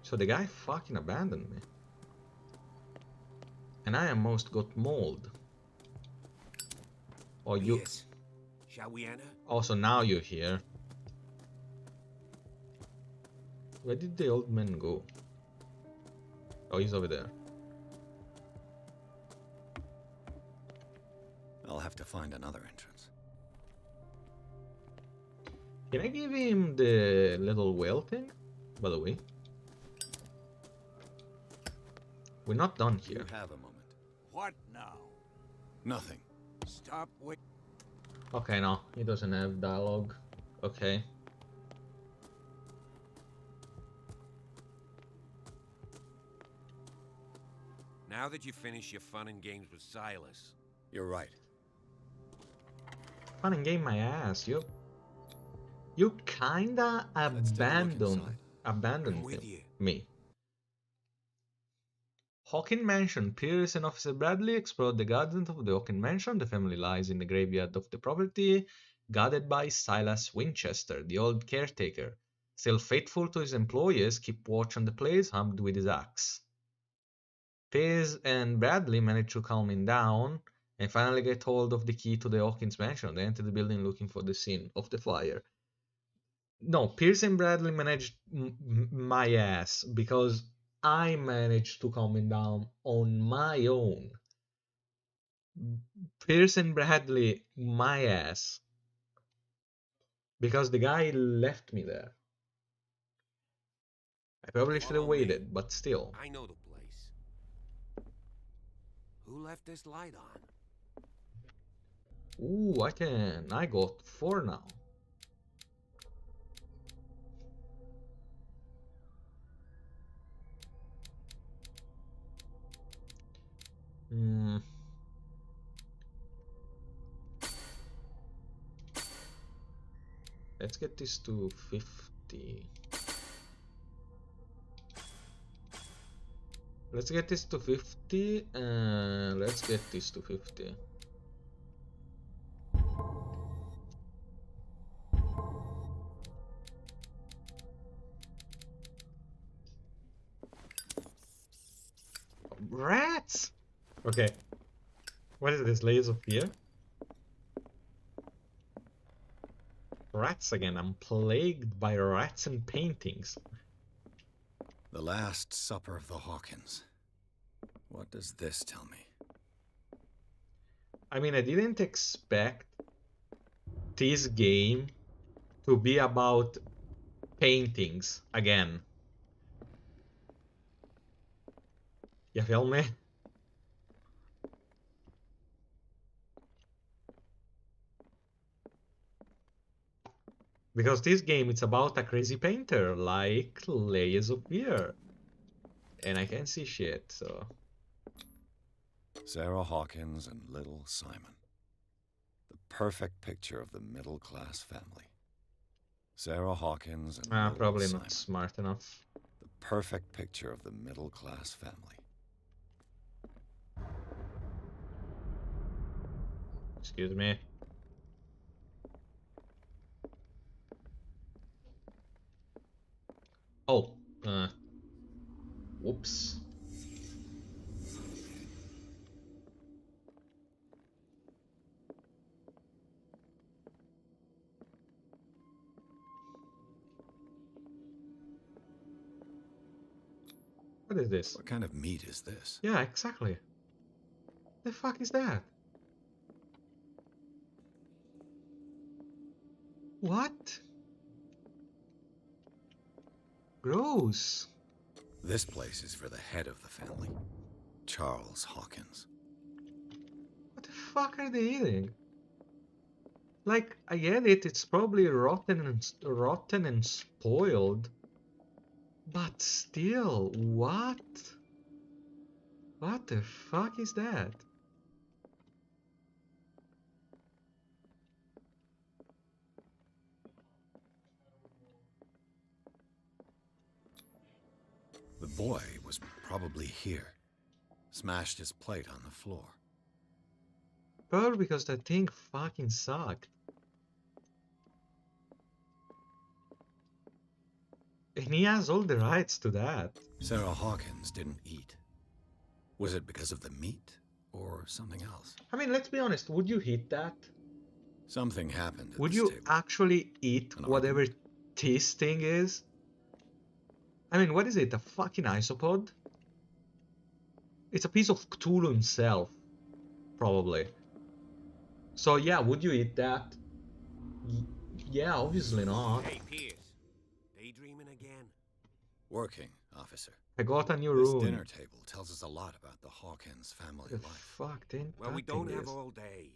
So the guy fucking abandoned me. And I almost got mauled. Oh, you. Pierce, shall we enter? Also, now you're here. Where did the old man go? Oh, he's over there. I'll have to find another entrance. Can I give him the little whale thing? By the way. We're not done here. You have a moment. What now? Nothing. Stop wait. Okay, no. He doesn't have dialogue. Okay. Now that you finish your fun and games with Silas. You're right. Fun and game my ass. You kinda abandoned me. Hawking Mansion. Pierce and Officer Bradley explored the gardens of the Hawking Mansion. The family lies in the graveyard of the property, guarded by Silas Winchester, the old caretaker. Still faithful to his employers, keep watch on the place, armed with his axe. Pierce and Bradley manage to calm him down and finally get hold of the key to the Hawkins Mansion. They enter the building looking for the scene of the fire. No, Pierce and Bradley managed my ass because I managed to calm him down on my own. Pierce and Bradley, my ass. Because the guy left me there. I probably should have waited, but still. I know the place. Who left this light on? Ooh, I got 4 now. Let's get this to 50. Let's get this to 50 and let's get this to 50. Rats! Okay. What is this? Layers of fear? Rats again. I'm plagued by rats and paintings. The Last Supper of the Hawkins. What does this tell me? I mean, I didn't expect this game to be about paintings again. You feel me? Because this game, it's about a crazy painter, like Layers of Fear. And I can't see shit, so... Sarah Hawkins and little Simon. The perfect picture of the middle-class family. Sarah Hawkins and little probably Simon. Not smart enough. The perfect picture of the middle-class family. Excuse me. Oh, whoops. What is this? What kind of meat is this? Yeah, exactly. The fuck is that? What? Gross. This place is for the head of the family, Charles Hawkins. What the fuck are they eating? Like, I get it, it's probably rotten and spoiled. But still, what? What the fuck is that? The boy was probably here. Smashed his plate on the floor. Probably because that thing fucking sucked. And he has all the rights to that. Sarah Hawkins didn't eat. Was it because of the meat or something else? I mean, let's be honest, would you hit that? Something happened at Would this you table. actually eat An whatever argument? this thing is? I mean, what is it? A fucking isopod? It's a piece of Cthulhu himself, probably. So yeah, would you eat that? Yeah, obviously not. Hey, Pierce. Daydreaming again? Working, officer. I got a new This room. dinner table tells us a lot about the Hawkins family The life. fuck didn't Well, we that thing don't have is? all day.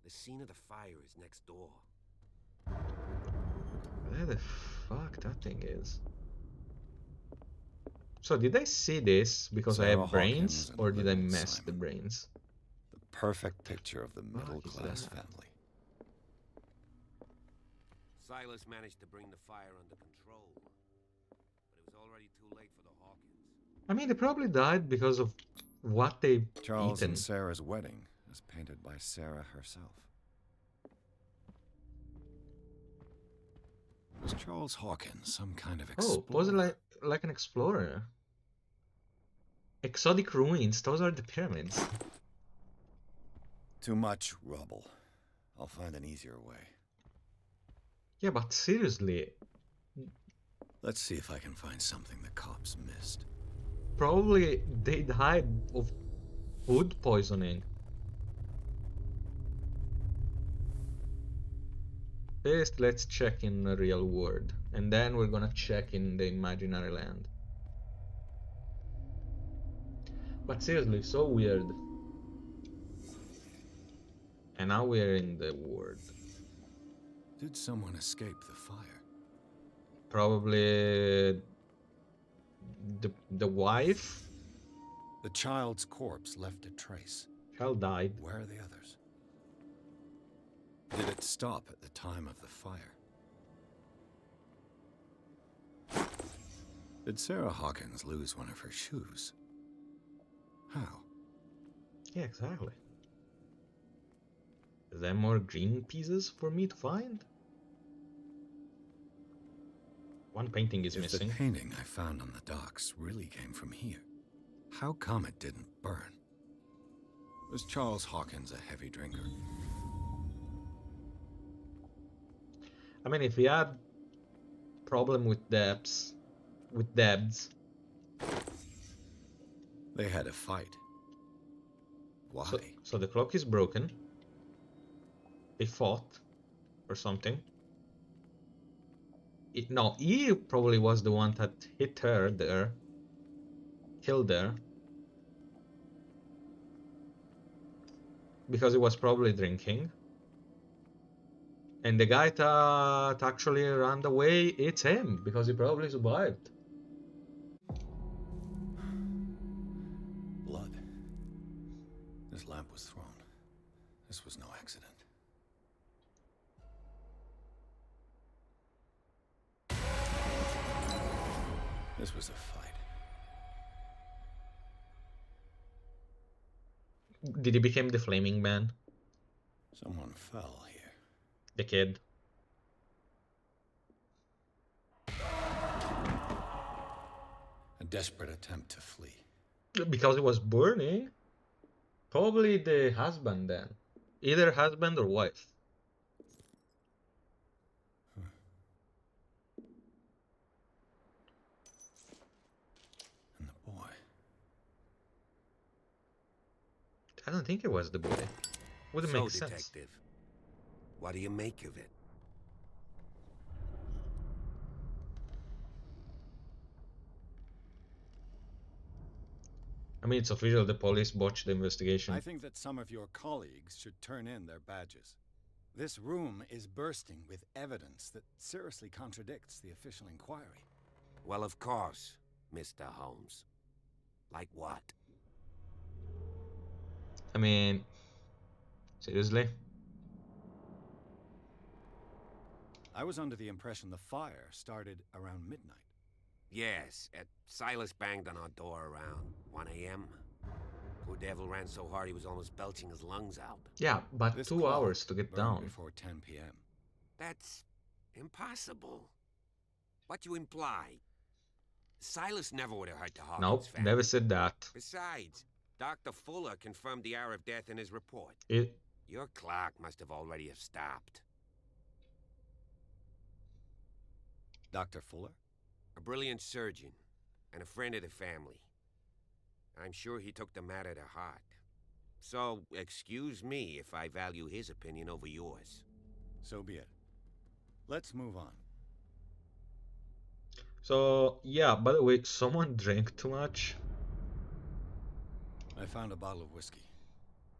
The scene of the fire is next door. Where the fuck that thing is? So did I see this because I Sarah have brains, Hawkins and or did I little mess the Simon. brains? The perfect picture of the is middle-class that? family. Silas managed to bring the fire under control, but it was already too late for the Hawkins. I mean, they probably died because of what they've Charles eaten. and Sarah's wedding is painted by Sarah herself. Was Charles Hawkins some kind of explorer? Oh, was it like an explorer? Exotic ruins, those are the pyramids. Too much rubble. I'll find an easier way. Yeah, but seriously, Let's see if I can find something the cops missed. probably they died of food poisoning. First, let's check in the real world, and then we're gonna check in the imaginary land. But seriously, so weird. And now we're in the world. Did someone escape the fire? Probably the wife. The child's corpse left a trace. Child died. Where are the others? Did it stop at the time of the fire? Did Sarah Hawkins lose one of her shoes? How? Yeah, exactly. Is there more green pieces for me to find? One painting is If missing. the painting I found on the docks really came from here, how come it didn't burn? Was Charles Hawkins a heavy drinker? I mean, if we had problem with debts, They had a fight. Why? So the clock is broken. They fought or something. No, he probably was the one that hit her there, killed her, because he was probably drinking. And the guy that actually ran away, it's him, because he probably survived. Blood. This lamp was thrown. This was no accident. This was a fight. Did he become the flaming man? Someone fell here. The kid. A desperate attempt to flee. Because it was burning? Probably the husband then. Either husband or wife. And the boy. I don't think it was the boy. Wouldn't So, make sense. Detective, what do you make of it? I mean, it's official, the police botched the investigation. I think that some of your colleagues should turn in their badges. This room is bursting with evidence that seriously contradicts the official inquiry. Well, of course, Mr. Holmes. Like what? I mean, seriously? I was under the impression the fire started around midnight. Yes, Silas banged on our door around 1 a.m. Poor devil ran so hard he was almost belching his lungs out. Yeah, but This 2 clock hours to get burned down. before 10 p.m. That's impossible. What you imply? Silas never would have hurt the Hawkins Nope, family. never said that. Besides, Dr. Fuller confirmed the hour of death in his report. Your clock must have already have stopped. Dr. Fuller? A brilliant surgeon, and a friend of the family. I'm sure he took the matter to heart. So, excuse me if I value his opinion over yours. So be it. Let's move on. So, yeah, by the way, someone drank too much. I found a bottle of whiskey.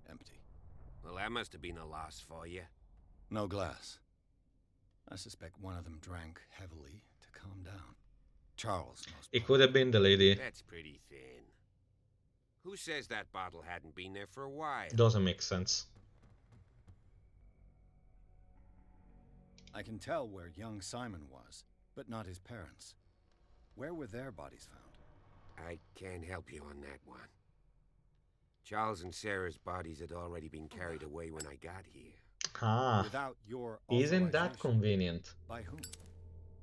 Empty. Well, that must have been a loss for you. No glass. I suspect one of them drank heavily to calm down. Charles most It could have been the lady. That's pretty thin. Who says that bottle hadn't been there for a while? Doesn't make sense. I can tell where young Simon was, but not his parents. Where were their bodies found? I can't help you on that one. Charles and Sarah's bodies had already been carried away when I got here. Ah, Without your isn't that authorization. convenient? By whom?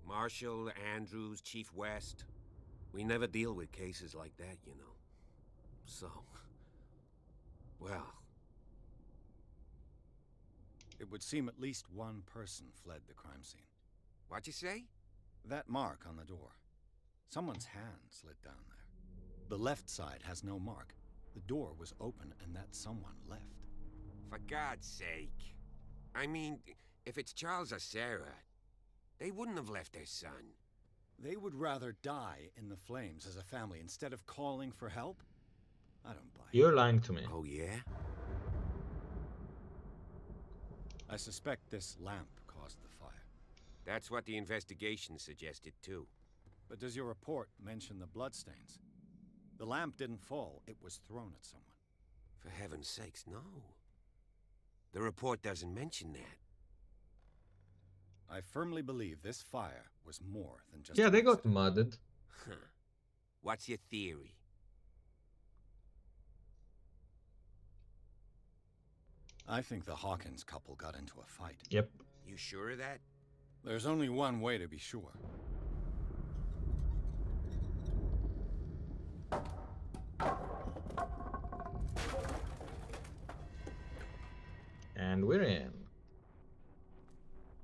Marshall, Andrews, Chief West. We never deal with cases like that, you know. So, well... It would seem at least one person fled the crime scene. What'd you say? That mark on the door. Someone's hand slid down there. The left side has no mark. The door was open and that someone left. For God's sake. I mean, if it's Charles or Sarah, they wouldn't have left their son. They would rather die in the flames as a family instead of calling for help? I don't buy it. You're lying to me. Oh, yeah? I suspect this lamp caused the fire. That's what the investigation suggested, too. But does your report mention the bloodstains? The lamp didn't fall, it was thrown at someone. For heaven's sakes, no. The report doesn't mention that. I firmly believe this fire was more than just... Yeah, an they got accident. mudded. Huh. What's your theory? I think the Hawkins couple got into a fight. Yep. You sure of that? There's only one way to be sure. And we're in.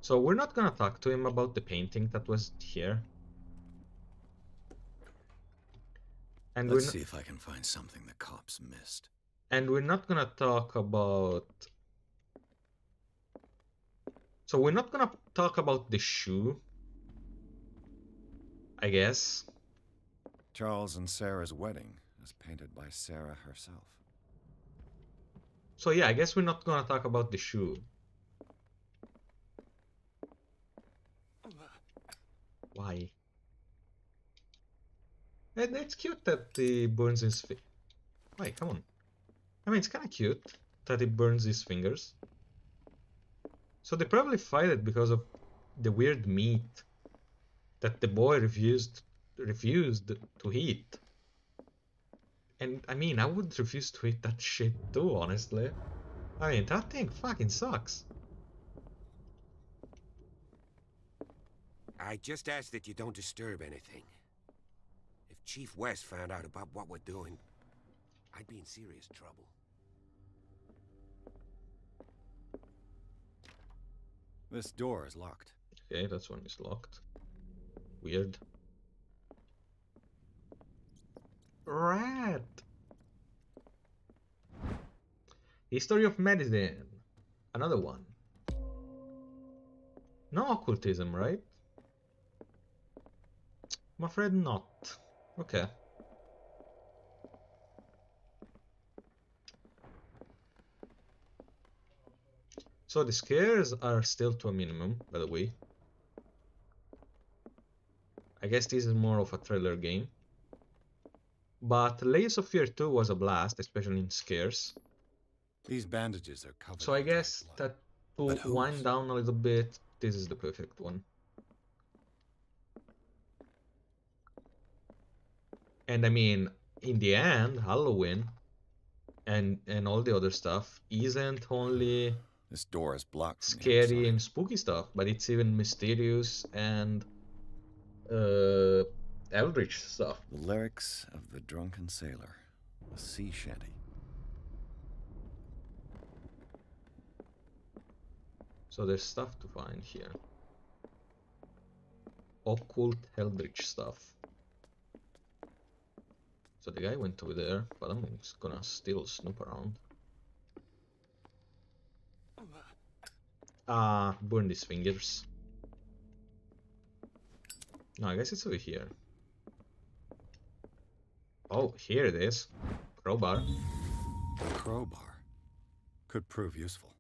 So we're not gonna talk to him about the painting that was here. And Let's see if I can find something the cops missed. And we're not gonna talk about... So we're not gonna talk about the shoe, I guess. Charles and Sarah's wedding, as painted by Sarah herself. So yeah, I guess we're not gonna talk about the shoe. Why? It's cute that he burns his Wait, come on. I mean, it's kind of cute that he burns his fingers. So they probably fight it because of the weird meat that the boy refused to eat. And I mean, I would refuse to eat that shit too, honestly. I mean, that thing fucking sucks. I just ask that you don't disturb anything. If Chief West found out about what we're doing, I'd be in serious trouble. This door is locked. Okay, that one is locked. Weird. Rat! History of medicine. Another one. No occultism, right? I'm afraid not. Okay. So the scares are still to a minimum, by the way. I guess this is more of a thriller game. But Layers of Fear 2 was a blast, especially in scares. These bandages are covered. So I guess that to wind down a little bit, this is the perfect one. And I mean, in the end, Halloween and all the other stuff isn't only this door is blocked, scary and spooky stuff, but it's even mysterious and eldritch stuff. The lyrics of the drunken sailor, a sea shanty. So there's stuff to find here. Occult Eldritch stuff. So the guy went over there, but I'm just gonna still snoop around. Burn these fingers. No, I guess it's over here. Oh, here it is. Crowbar. A crowbar. Could prove useful.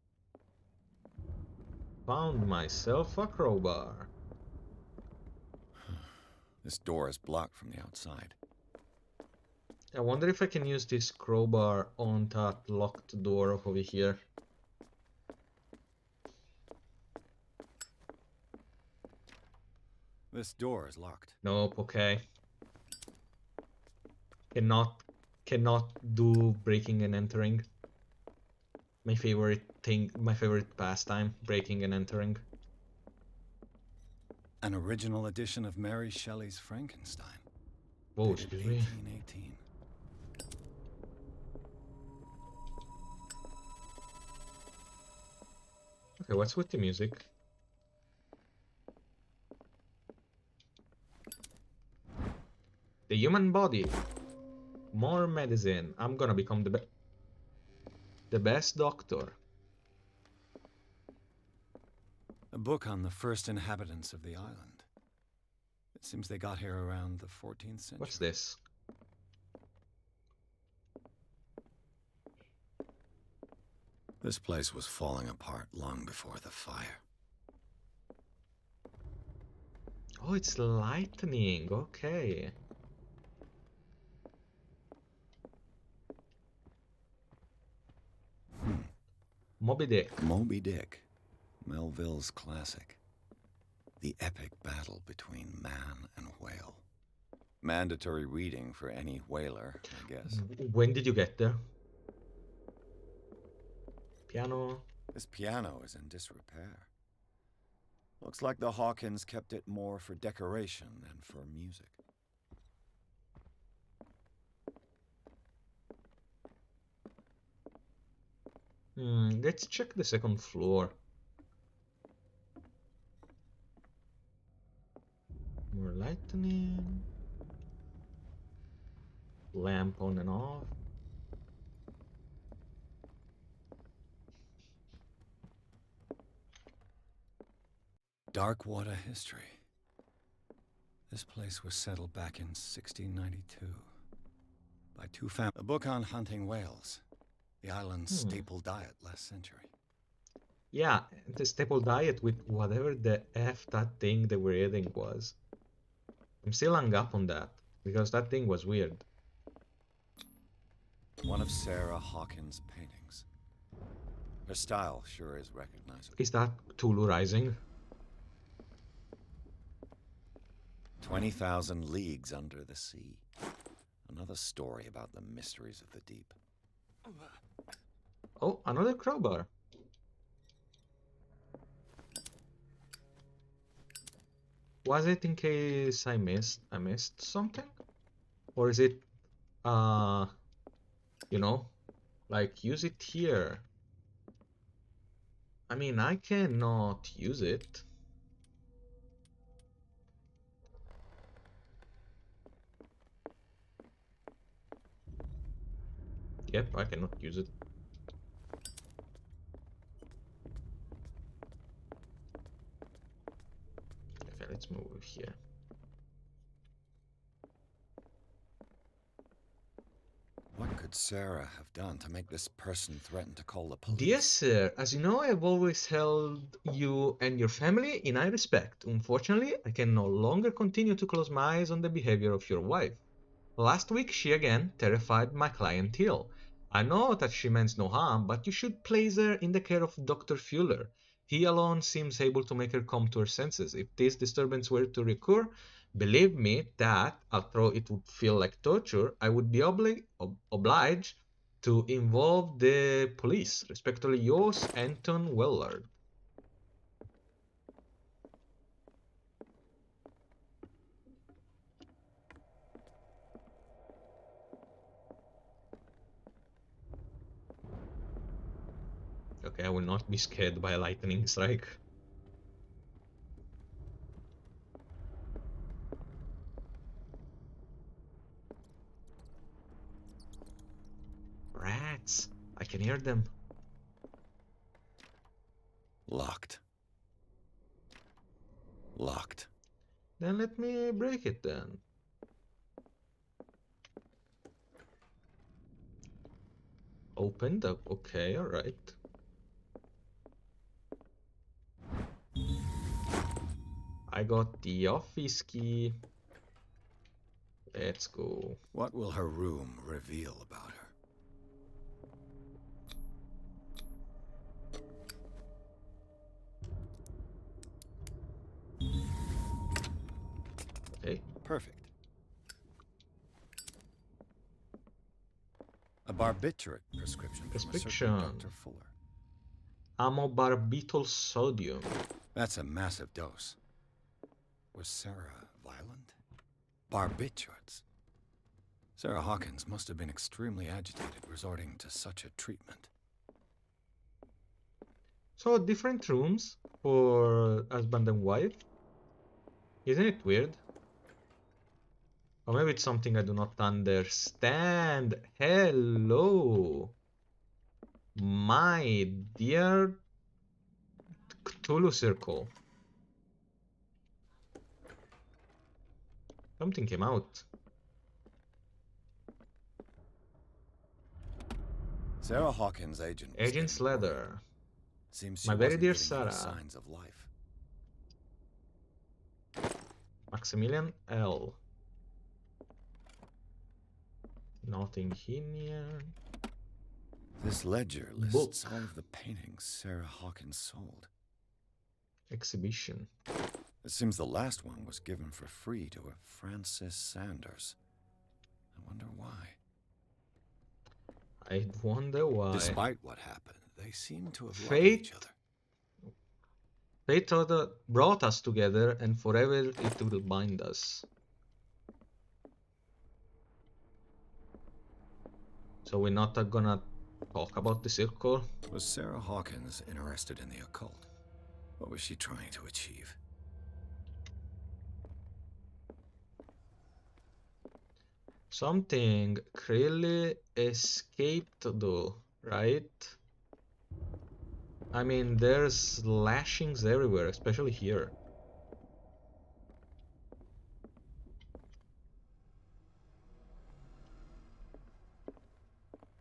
Found myself a crowbar. This door is blocked from the outside. I wonder if I can use this crowbar on that locked door over here. This door is locked. Nope, okay. Cannot do breaking and entering. My favorite thing, my favorite pastime, breaking and entering. An original edition of Mary Shelley's Frankenstein. Whoa, excuse me. 1818. Okay, what's with the music? The human body. More medicine. I'm gonna become the best doctor. A book on the first inhabitants of the island. It seems they got here around the 14th century. What's this? This place was falling apart long before the fire. Oh, it's lightning. Okay. Moby Dick. Moby Dick. Melville's classic. The epic battle between man and whale. Mandatory reading for any whaler, I guess. When did you get there? Piano. This piano is in disrepair. Looks like the Hawkins kept it more for decoration than for music. Let's check the second floor. More lightning. Lamp on and off. Dark water history. This place was settled back in 1692 by two families. A book on hunting whales. The island's staple diet last century. Yeah, the staple diet with whatever the F that thing they were eating was. I'm still hung up on that, because that thing was weird. One of Sarah Hawkins' paintings. Her style sure is recognizable. Is that Cthulhu Rising? 20,000 Leagues Under the Sea. Another story about the mysteries of the deep. Oh, another crowbar. Was it in case I missed something? Or is it you know, like use it here? I mean, I cannot use it. Yep, I cannot use it. Okay, let's move here. What could Sarah have done to make this person threaten to call the police? Dear sir, as you know, I have always held you and your family in high respect. Unfortunately, I can no longer continue to close my eyes on the behavior of your wife. Last week, she again terrified my clientele. I know that she means no harm, but you should place her in the care of Dr. Fuller. He alone seems able to make her come to her senses. If this disturbance were to recur, believe me that, although it would feel like torture, I would be obliged to involve the police. Respectfully yours, Anton Wellard. Okay, I will not be scared by a lightning strike. Rats! I can hear them. Locked. Locked. Then let me break it then. Opened up. Okay, alright. I got the office key. Let's go. What will her room reveal about her? Okay. Perfect. A barbiturate prescription from a certain Dr. Fuller. Amobarbital sodium. That's a massive dose. Was Sarah violent? Barbiturates. Sarah Hawkins must have been extremely agitated resorting to such a treatment. So different rooms for husband and wife. Isn't it weird? Or maybe it's something I do not understand. Hello, my dear Cthulhu Circle. Something came out. Sarah Hawkins' agent. Agent's letter. Seems she My very wasn't dear giving any Sarah. signs of life. Maximilian L. Nothing in here. This ledger lists all of the paintings Sarah Hawkins sold. Exhibition. It seems the last one was given for free to a Francis Sanders. I wonder why. I wonder why. Despite what happened, they seem to have loved each other. Fate brought us together, and forever it will bind us. So we're not gonna talk about the circle? Was Sarah Hawkins interested in the occult? What was she trying to achieve? Something clearly escaped though, right? I mean, there's lashings everywhere, especially here.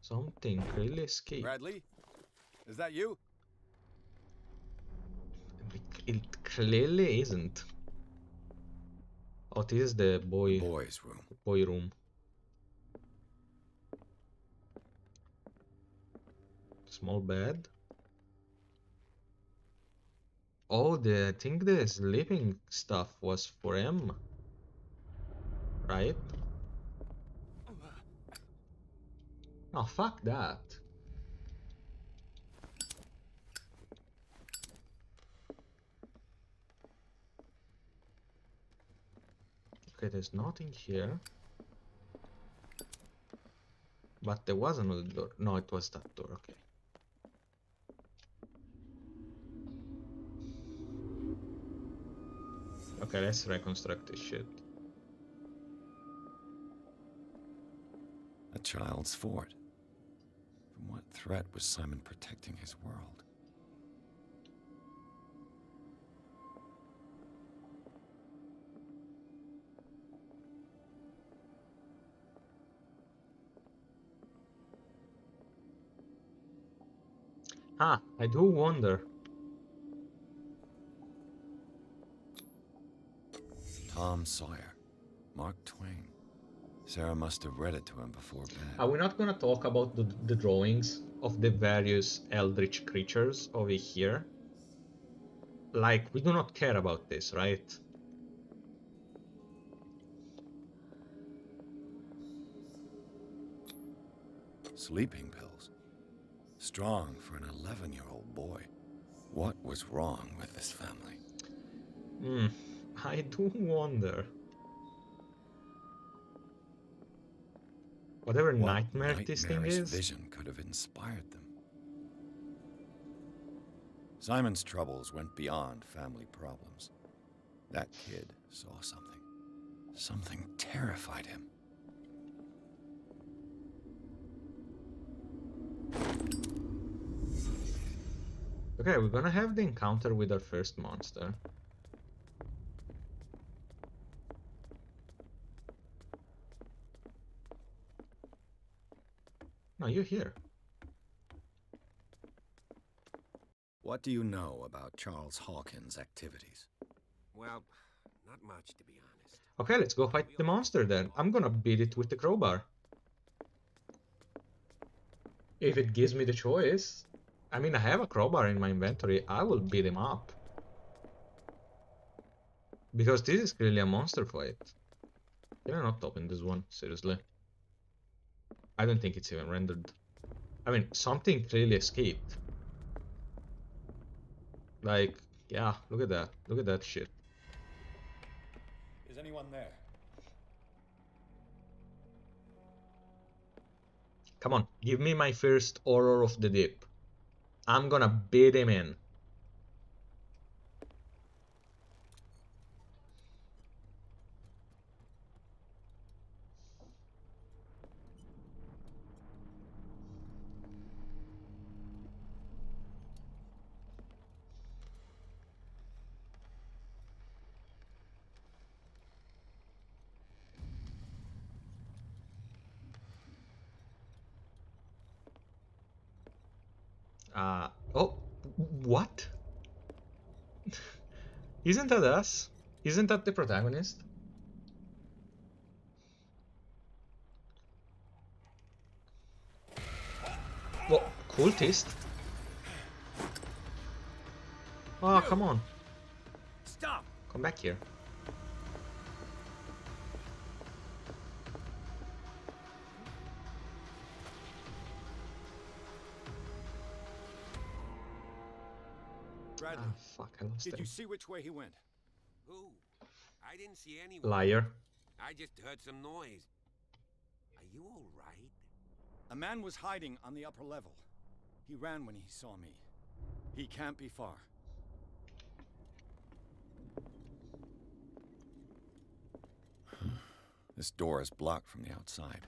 Something clearly escaped. Bradley? Is that you? It clearly isn't. Oh, this is the boys' room. Boy room. Small bed. Oh, I think the sleeping stuff was for him. Right? Oh, fuck that. Okay, there's nothing here. But there was another door. No, it was that door, okay. Okay, let's reconstruct this shit. A child's fort. From what threat was Simon protecting his world? Ah, I do wonder. Tom Sawyer. Mark Twain. Sarah must have read it to him before bed. Are we not gonna talk about the drawings of the various eldritch creatures over here? Like, we do not care about this, right? Sleeping pills. Strong for an 11-year-old boy. What was wrong with this family? I do wonder. Whatever What nightmare this thing nightmarish is. vision could have inspired them? Simon's troubles went beyond family problems. That kid saw something. Something terrified him. Okay, we're gonna have the encounter with our first monster. No, you're here. What do you know about Charles Hawkins' activities? Well, not much, to be honest. Okay, let's go fight the monster then. I'm gonna beat it with the crowbar. If it gives me the choice. I mean, I have a crowbar in my inventory. I will beat him up. Because this is clearly a monster fight. Can I not open this one? Seriously. I don't think it's even rendered. I mean, something clearly escaped. Like, yeah, look at that. Look at that shit. Is anyone there? Come on, give me my first horror of the deep. I'm gonna beat him in. Oh, what? Isn't that us? Isn't that the protagonist? Well, cultist? Oh, come on. Stop! Come back here. Bradley, Ah, fuck, I lost did him. you see which way he went? Who? I didn't see anyone. Liar. I just heard some noise. Are you all right? A man was hiding on the upper level. He ran when he saw me. He can't be far. This door is blocked from the outside.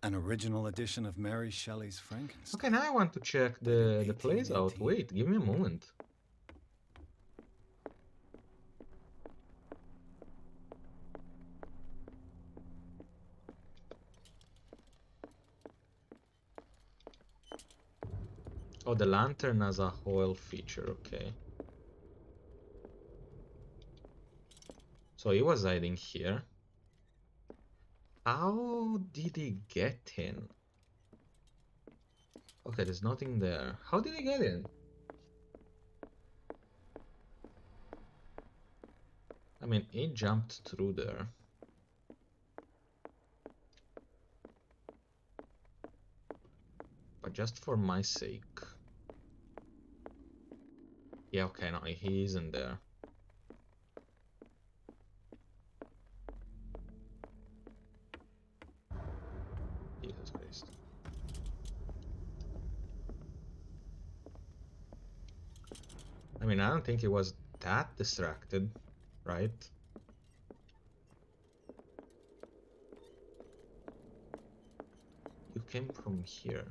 An original edition of Mary Shelley's Frankenstein. Okay, now I want to check the plays out. Wait, give me a moment. Oh, the lantern as a whole feature, okay. So he was hiding here. How did he get in? Okay, there's nothing there. How did he get in? I mean, he jumped through there. But just for my sake. Yeah, okay, no, he isn't there. Jesus Christ. I mean, I don't think he was that distracted, right? You came from here.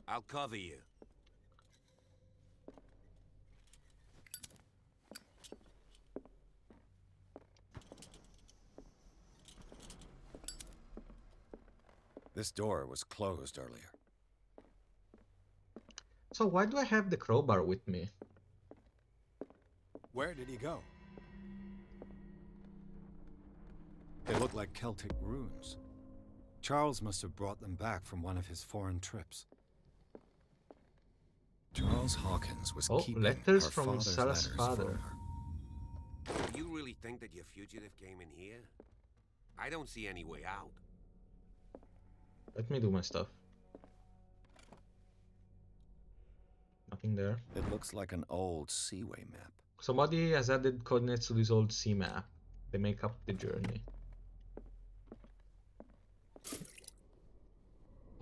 I'll cover you. This door was closed earlier. So why do I have the crowbar with me? Where did he go? They look like Celtic runes. Charles must have brought them back from one of his foreign trips. Charles Hawkins was keeping letters her from father's Sarah's letters father. from her. You really think that your fugitive came in here? I don't see any way out. Let me do my stuff. Nothing there. It looks like an old seaway map. Somebody has added coordinates to this old sea map. They make up the journey.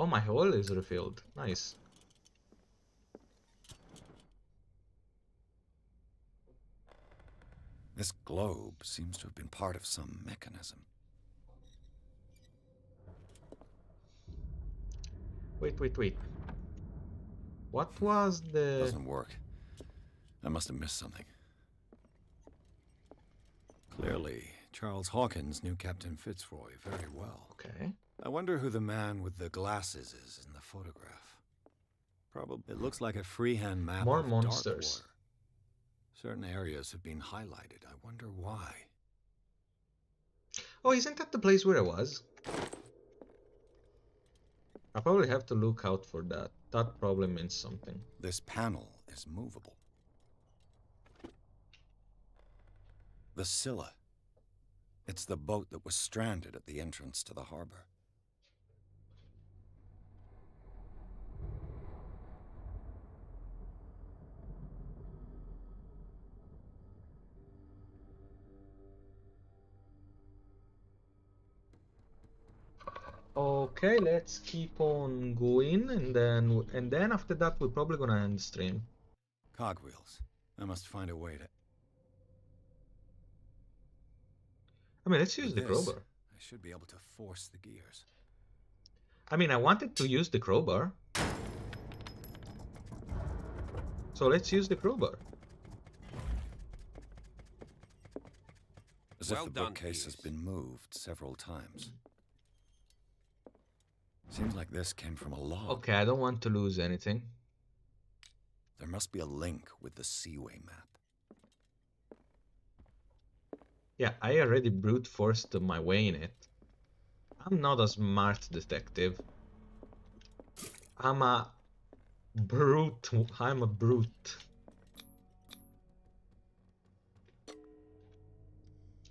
Oh, my hole is refilled. Nice. This globe seems to have been part of some mechanism. Wait. What was the... Doesn't work. I must have missed something. Clearly, Charles Hawkins knew Captain Fitzroy very well. Okay. I wonder who the man with the glasses is in the photograph. Probably. It looks like a freehand map More of monsters. Darkwater. Certain areas have been highlighted. I wonder why. Oh, isn't that the place where I was? I probably have to look out for that. That probably means something. This panel is movable. The Scylla. It's the boat that was stranded at the entrance to the harbor. Okay, let's keep on going, and then after that we're probably gonna end the stream. Cogwheels. I must find a way to... I mean, let's use With the this, crowbar. I should be able to force the gears. I mean, I wanted to use the crowbar. So let's use the crowbar. As if the bookcase has been moved several times. Seems like this came from a log. Okay, I don't want to lose anything. There must be a link with the Seaway map. Yeah, I already brute forced my way in it. I'm not a smart detective. I'm a brute. I'm a brute.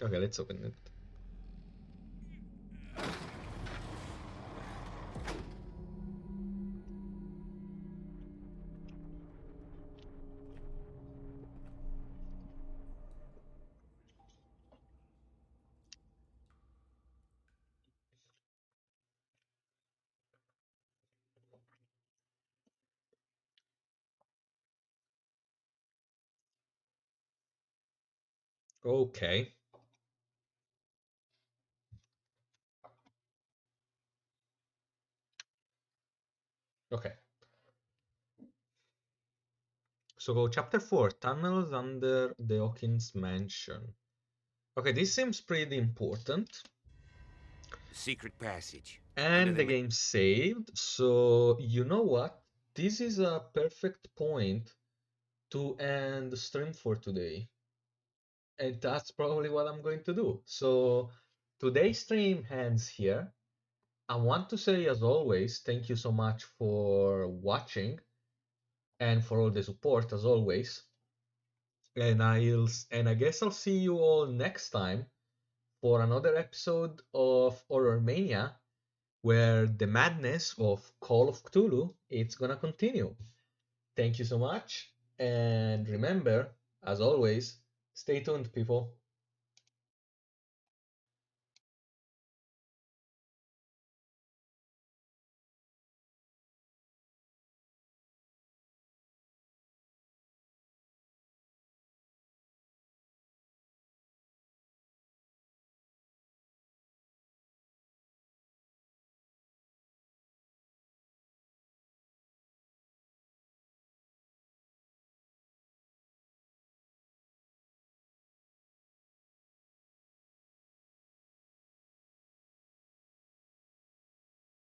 Okay, let's open it. Okay. Okay. So chapter 4, tunnels under the Hawkins mansion. Okay, this seems pretty important. Secret passage. And the game saved, so you know what? This is a perfect point to end the stream for today. And that's probably what I'm going to do. So today's stream ends here. I want to say, as always, thank you so much for watching and for all the support, as always. And I guess I'll see you all next time for another episode of HORRORMANIA, where the madness of Call of Cthulhu it's gonna continue. Thank you so much, and remember, as always, stay tuned, people.